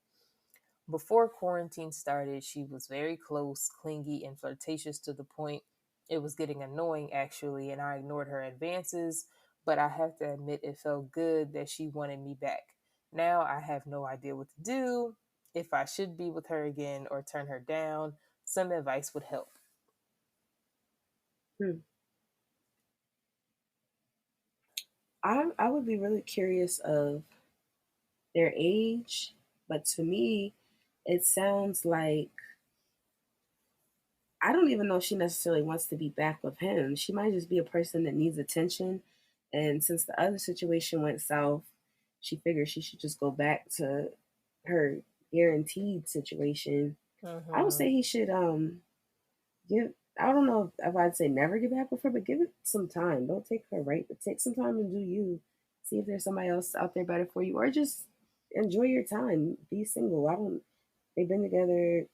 Before quarantine started, she was very close, clingy, and flirtatious to the point it was getting annoying, actually, and I ignored her advances, but I have to admit it felt good that she wanted me back. Now I have no idea what to do, if I should be with her again or turn her down. Some advice would help. I would be really curious of their age, but to me, it sounds like I don't even know if she necessarily wants to be back with him. She might just be a person that needs attention. And since the other situation went south, she figures she should just go back to her guaranteed situation. I would Mm-hmm. say he should give I don't know if I'd say never get back with her, but give it some time. Don't take her right, but take some time and do you. See if there's somebody else out there better for you. Or just enjoy your time. Be single. I don't they've been together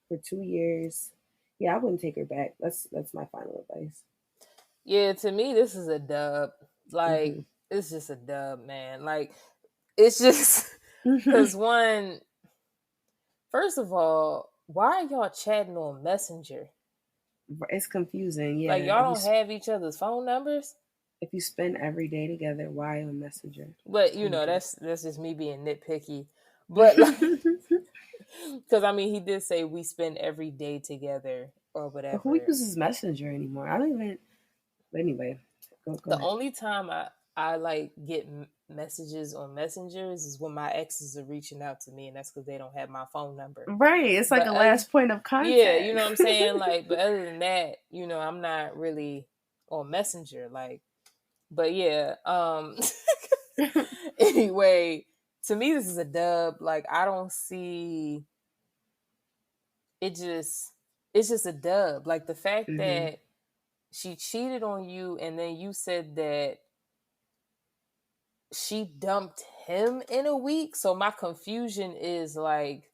for 2 years. Yeah, I wouldn't take her back. That's my final advice. Yeah, to me, this is a dub. Like, Hmm. it's just a dub, man. Like, it's just because one, first of all, why are y'all chatting on Messenger? It's confusing. Like Yeah. y'all don't have each other's phone numbers? If you spend every day together, why on Messenger? But Oh my God. that's just me being nitpicky. But like, because I mean, he did say we spend every day together or But who whatever. uses Messenger anymore? I don't even. But anyway, go The ahead. only time I like get messages on messengers is when my exes are reaching out to me, and that's because they don't have my phone number. Right. It's like But a last point of yeah, you contact. know what I'm saying. Like, but other than that, I'm not really on Messenger. Like, but yeah. Anyway, to me, this is a dub. Like, I don't see it. It's just a dub. Like the fact hmm that she cheated on you, and then you said that she dumped him in a week. So my confusion is like,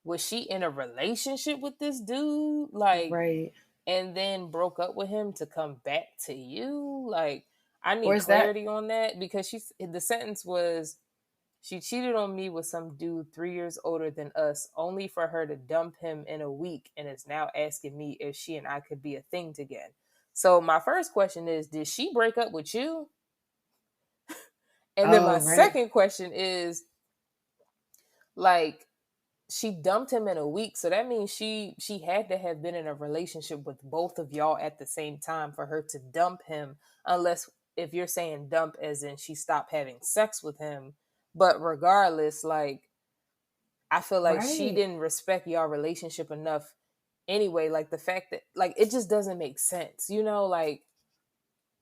was she in a relationship with this dude? Like, Right. and then broke up with him to come back to you? Like, I Or need is that? clarity on that because the sentence was she cheated on me with some dude 3 years older than us, only for her to dump him in a week, and is now asking me if she and I could be a thing again. So my first question is, did she break up with you? And then my Oh, right. second question is, like, she dumped him in a week, so that means she had to have been in a relationship with both of y'all at the same time for her to dump him, unless if you're saying dump as in she stopped having sex with him. But regardless, like, I feel like she Right. didn't respect y'all relationship enough anyway. Like the fact that, like, it just doesn't make sense, like,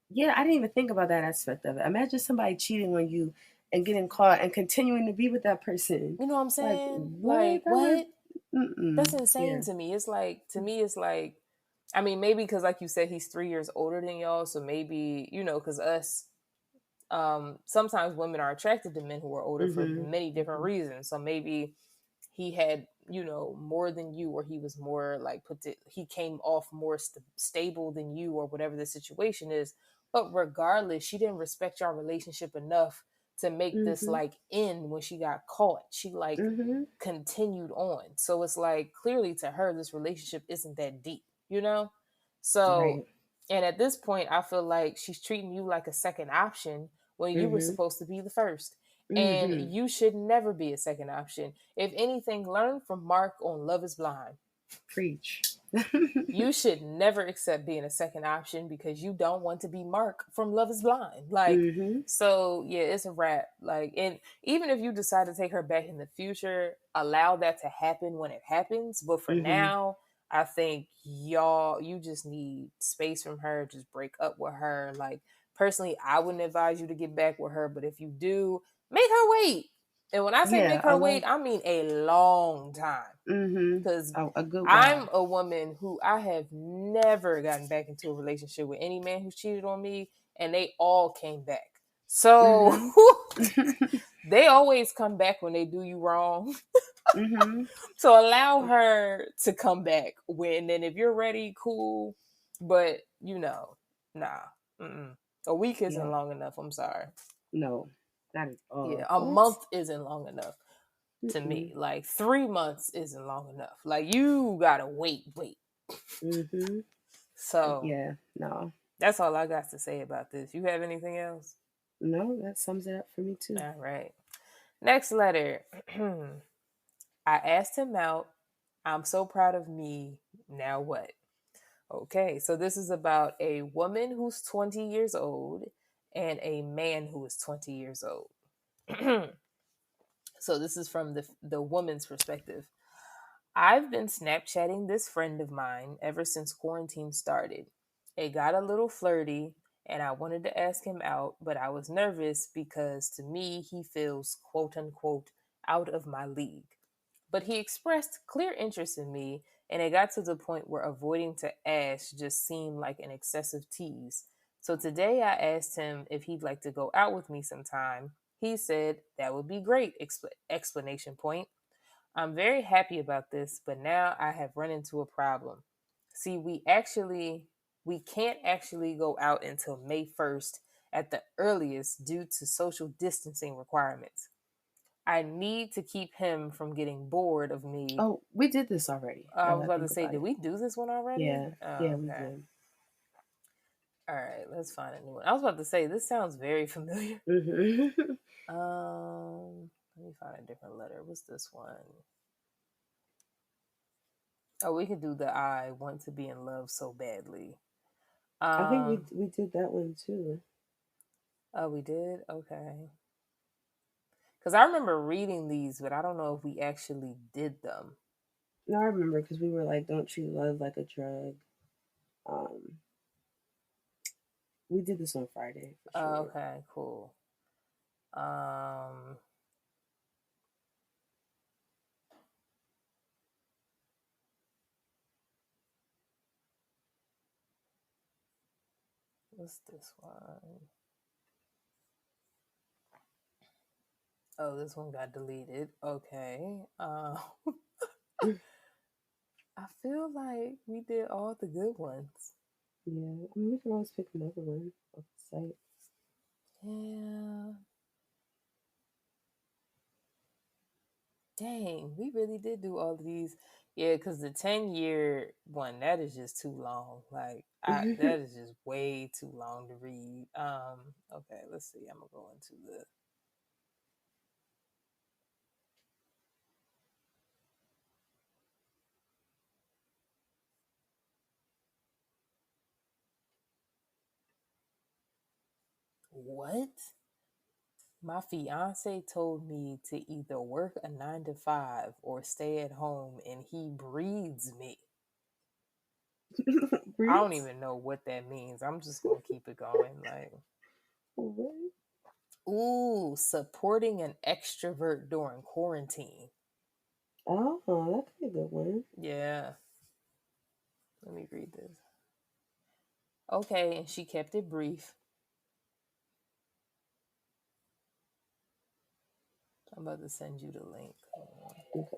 Yeah, I didn't even think about that aspect of it. Imagine somebody cheating on you and getting caught and continuing to be with that person. you know what I'm Like, saying? what? Like, That would. what? That's Mm-mm. insane Yeah. to me. It's like, to me, it's like, I mean, maybe because, like you said, he's 3 years older than y'all, so maybe, because us, sometimes women are attracted to men who are older for Mm-hmm. many different Mm-hmm. reasons. So maybe he had, more than you, or he was more like he came off more stable than you, or whatever the situation is. But regardless, she didn't respect your relationship enough to make this Mm-hmm. like end when she got caught. She like Mm-hmm. continued on. So it's like, clearly to her, this relationship isn't that deep. So, Right. and at this point, I feel like she's treating you like a second option when you were Mm-hmm. supposed to be the first. And Mm-hmm. you should never be a second option. If anything, learn from Mark on Love is Blind. Preach. You should never accept being a second option because you don't want to be Mark from Love is Blind. Like, mm-hmm. so yeah, it's a wrap. Like, and even if you decide to take her back in the future, allow that to happen when it happens. But for Mm-hmm. now, I think you just need space from her. Just break up with her. Like, personally, I wouldn't advise you to get back with her, but if you do, make her wait. And when I say Yeah, make I her love. wait, I mean a long time. Mm-hmm. Because A good I'm while. a woman who I have never gotten back into a relationship with any man who's cheated on me, and they all came back. So Mm-hmm. they always come back when they do you wrong. mm-hmm. So allow her to come back when, and if you're ready, cool. But nah, mm-mm. A week isn't Yeah. long enough. I'm sorry. No, not at Yeah, all. a What? month isn't long enough to Mm-mm. me. Like 3 months isn't long enough. Like, you gotta wait. Mm-hmm. So Yeah. No. that's all I got to say about this. You have anything else? No, that sums it up for me too. All right. Next letter. I asked him out. I'm so proud of me. Now what? Okay, so this is about a woman who's 20 years old and a man who is 20 years old. So this is from the woman's perspective. I've been Snapchatting this friend of mine ever since quarantine started. It got a little flirty, and I wanted to ask him out, but I was nervous because to me, he feels quote unquote out of my league. But he expressed clear interest in me, and it got to the point where avoiding to ask just seemed like an excessive tease. So today I asked him if he'd like to go out with me sometime. He said that would be great! Explanation point. I'm very happy about this, but now I have run into a problem. See, we can't actually go out until May 1st at the earliest due to social distancing requirements. I need to keep him from getting bored of me. Oh, we did this already. I Now was that I about to think say, about did it. we do this one already? Yeah, Oh, yeah, we okay. did. All right, let's find a new one. I was about to say, this sounds very familiar. Mm-hmm. Let me find a different letter. What's this one? Oh, we could do the I want to be in love so badly. I think we did that one too. Oh, we did? Okay. Because I remember reading these, but I don't know if we actually did them. No, I remember because we were like, "Don't treat love like a drug." Um, we did this on Friday for sure. Okay, cool. Um, what's this one? Oh, this one got deleted. Okay. I feel like we did all the good ones. Yeah, I mean, we can always pick another one off the site. Yeah. Dang, we really did do all of these. Yeah, because the 10-year one, that is just too long. Like, that is just way too long to read. Okay, let's see. I'm gonna go into the what? My fiance told me to either work a 9 to 5 or stay at home, and he breeds me. I don't even know what that means. I'm just gonna keep it going. Like, What? ooh, supporting an extrovert during quarantine. Oh, that could be a good one. Yeah. Let me read this. Okay, and she kept it brief. I'm about to send you the link. Okay.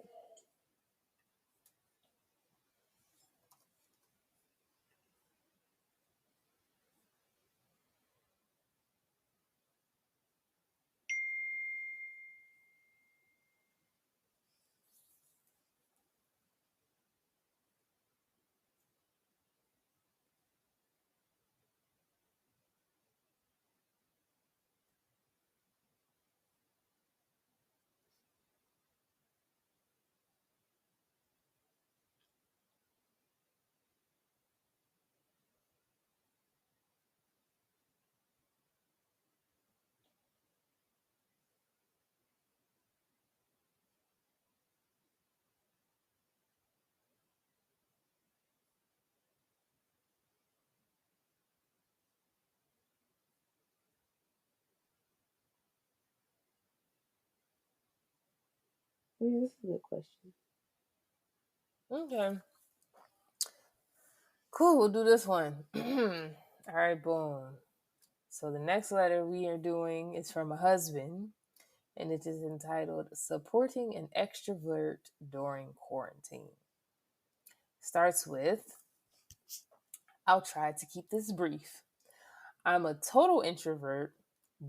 I mean, this is a good question. Okay. Cool, we'll do this one. All right, boom. So the next letter we are doing is from a husband, and it is entitled Supporting an Extrovert During Quarantine. Starts with, I'll try to keep this brief. I'm a total introvert,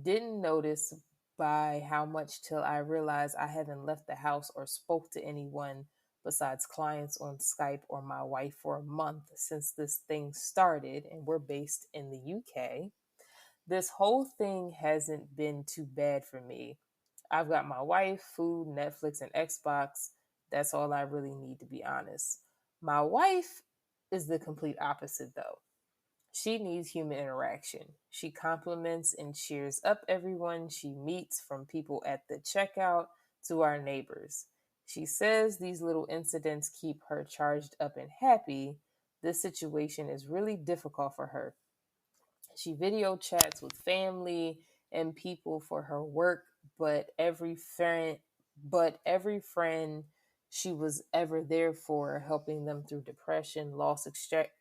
didn't notice by how much till I realized I haven't left the house or spoke to anyone besides clients on Skype or my wife for a month since this thing started, and we're based in the UK. This whole thing hasn't been too bad for me. I've got my wife, food, Netflix, and Xbox. That's all I really need, to be honest. My wife is the complete opposite, though. She needs human interaction. She compliments and cheers up everyone she meets, from people at the checkout to our neighbors. She says these little incidents keep her charged up and happy. This situation is really difficult for her. She video chats with family and people for her work, but every friend she was ever there for, helping them through depression, loss,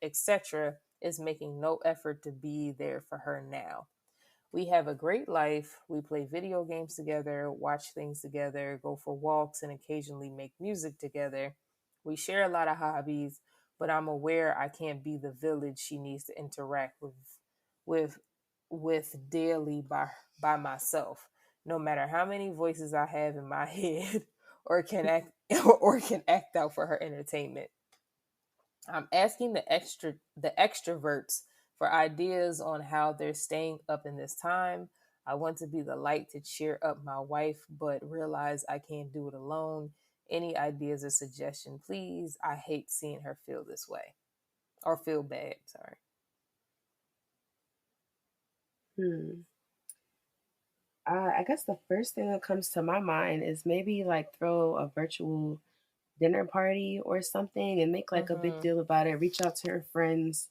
etc., is making no effort to be there for her now. We have a great life. We play video games together, watch things together, go for walks, and occasionally make music together. We share a lot of hobbies, but I'm aware I can't be the village she needs to interact with with daily by myself. no matter how many voices I have in my head or can act or can act out for her entertainment. I'm asking the extroverts for ideas on how they're staying up in this time. I want to be the light to cheer up my wife, but realize I can't do it alone. Any ideas or suggestion, please? I hate seeing her feel this way or feel bad. Sorry. Hmm. I guess the first thing that comes to my mind is maybe like throw a virtual dinner party or something and make like a big Mm-hmm. deal about it. Reach out to her friends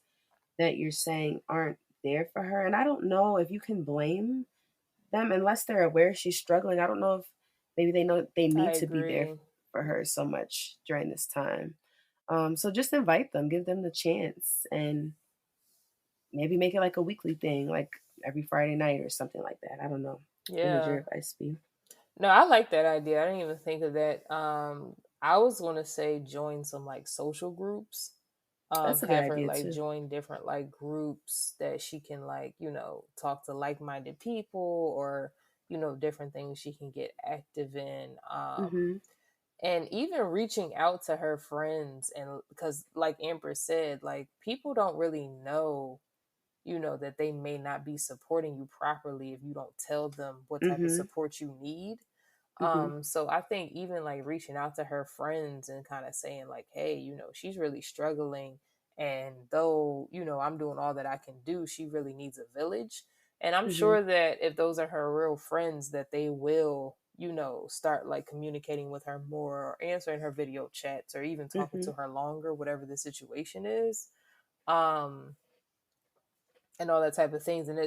that you're saying aren't there for her. And I don't know if you can blame them unless they're aware she's struggling. I don't know if maybe they know they I need to be there agree. for her so much during this time. So just invite them, give them the chance, and maybe make it like a weekly thing, like every Friday night or something like that. I don't know. What would your Yeah. advice be? No, I like that idea. I didn't even think of that. I was gonna say join some like social groups. That's a good Have her idea like too. join different like groups that she can like, talk to like-minded people or, different things she can get active in. Mm-hmm. And even reaching out to her friends, and because like Amber said, like people don't really know, that they may not be supporting you properly if you don't tell them what type of Mm-hmm. support you need. Mm-hmm. So I think even like reaching out to her friends and kind of saying like, hey, she's really struggling. And though, I'm doing all that I can do, she really needs a village. And I'm Mm-hmm. sure that if those are her real friends, that they will, start like communicating with her more or answering her video chats or even talking Mm-hmm. to her longer, whatever the situation is. Um, and all that type of things. And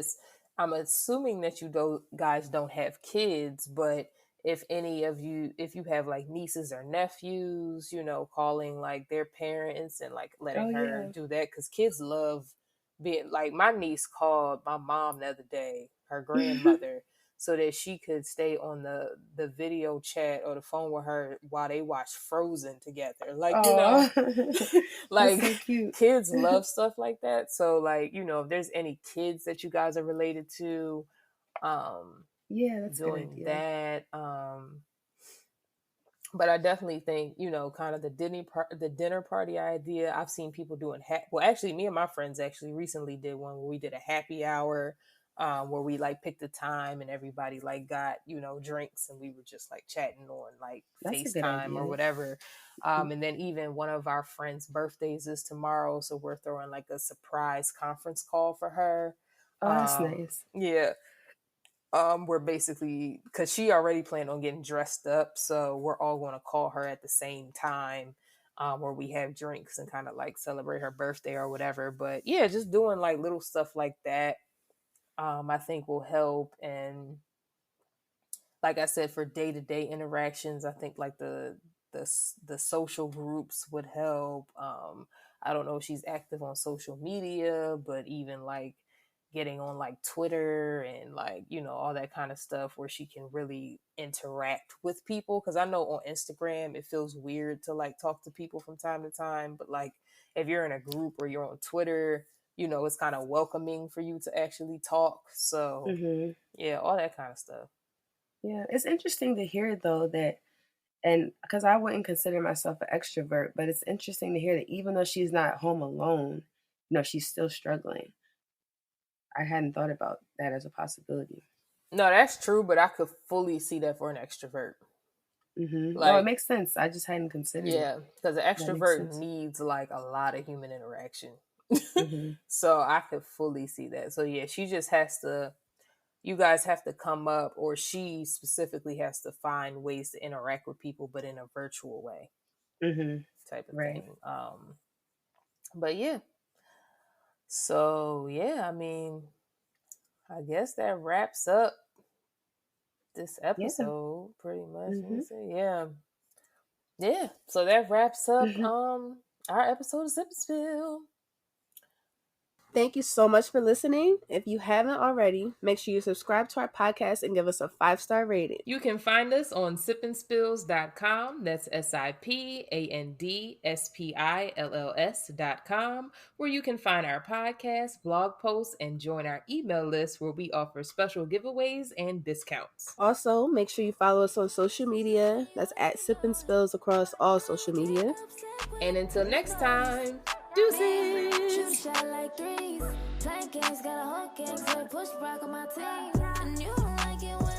I'm assuming that guys don't have kids, but if any of you, if you have like nieces or nephews, calling like their parents and like letting Oh her yeah. do that, because kids love being like, my niece called my mom the other day, her grandmother, so that she could stay on the video chat or the phone with her while they watch Frozen together. Like, Oh, that's so like cute. kids love stuff like that. So like, if there's any kids that you guys are related to, um, Yeah, that's a good doing idea. that. But I definitely think, kind of the dinner party idea. I've seen people doing well, actually, me and my friends actually recently did one where we did a happy hour, where we like picked a time and everybody like got drinks and we were just like chatting on like That's a good FaceTime or idea. whatever. Mhm. And then even one of our friends' birthdays is tomorrow, so we're throwing like a surprise conference call for her. Oh, that's nice. Yeah, we're basically, because she already planned on getting dressed up, so we're all going to call her at the same time, where we have drinks and kind of like celebrate her birthday or whatever. But yeah, just doing like little stuff like that, I think will help. And like I said, for day-to-day interactions, I think like the social groups would help. I don't know if she's active on social media, but even like getting on like Twitter and like, all that kind of stuff where she can really interact with people, because I know on Instagram it feels weird to like talk to people from time to time, but like if you're in a group or you're on Twitter, it's kind of welcoming for you to actually talk. So Hmm. yeah, all that kind of stuff. Yeah, it's interesting to hear though that, and because I wouldn't consider myself an extrovert, but it's interesting to hear that even though she's not home alone, she's still struggling. I hadn't thought about that as a possibility. No, that's true, but I could fully see that for an extrovert. No, it Like, makes sense. I just hadn't considered it. yeah, because an That makes extrovert sense. needs like a lot of human interaction. Hmm. So I could fully see that. So yeah, she just has to, you guys have to come up, or she specifically has to find ways to interact with people, but in a virtual way Hmm. type of Right. thing. But yeah, so yeah, I mean, I guess that wraps up this Yeah. episode pretty much. Let me Hmm. see. Yeah. Yeah, so that wraps up Hmm. our episode of Sip and Spill. Thank you so much for listening. If you haven't already, make sure you subscribe to our podcast and give us a 5-star rating. You can find us on sipandspills.com. That's SIPANDSPILLS.com, where you can find our podcast, blog posts, and join our email list where we offer special giveaways and discounts. Also, make sure you follow us on social media. That's at Sip and Spills across all social media. And until next time, deuces! Playing games, got a whole gang, so push rock on my team. And you don't like it when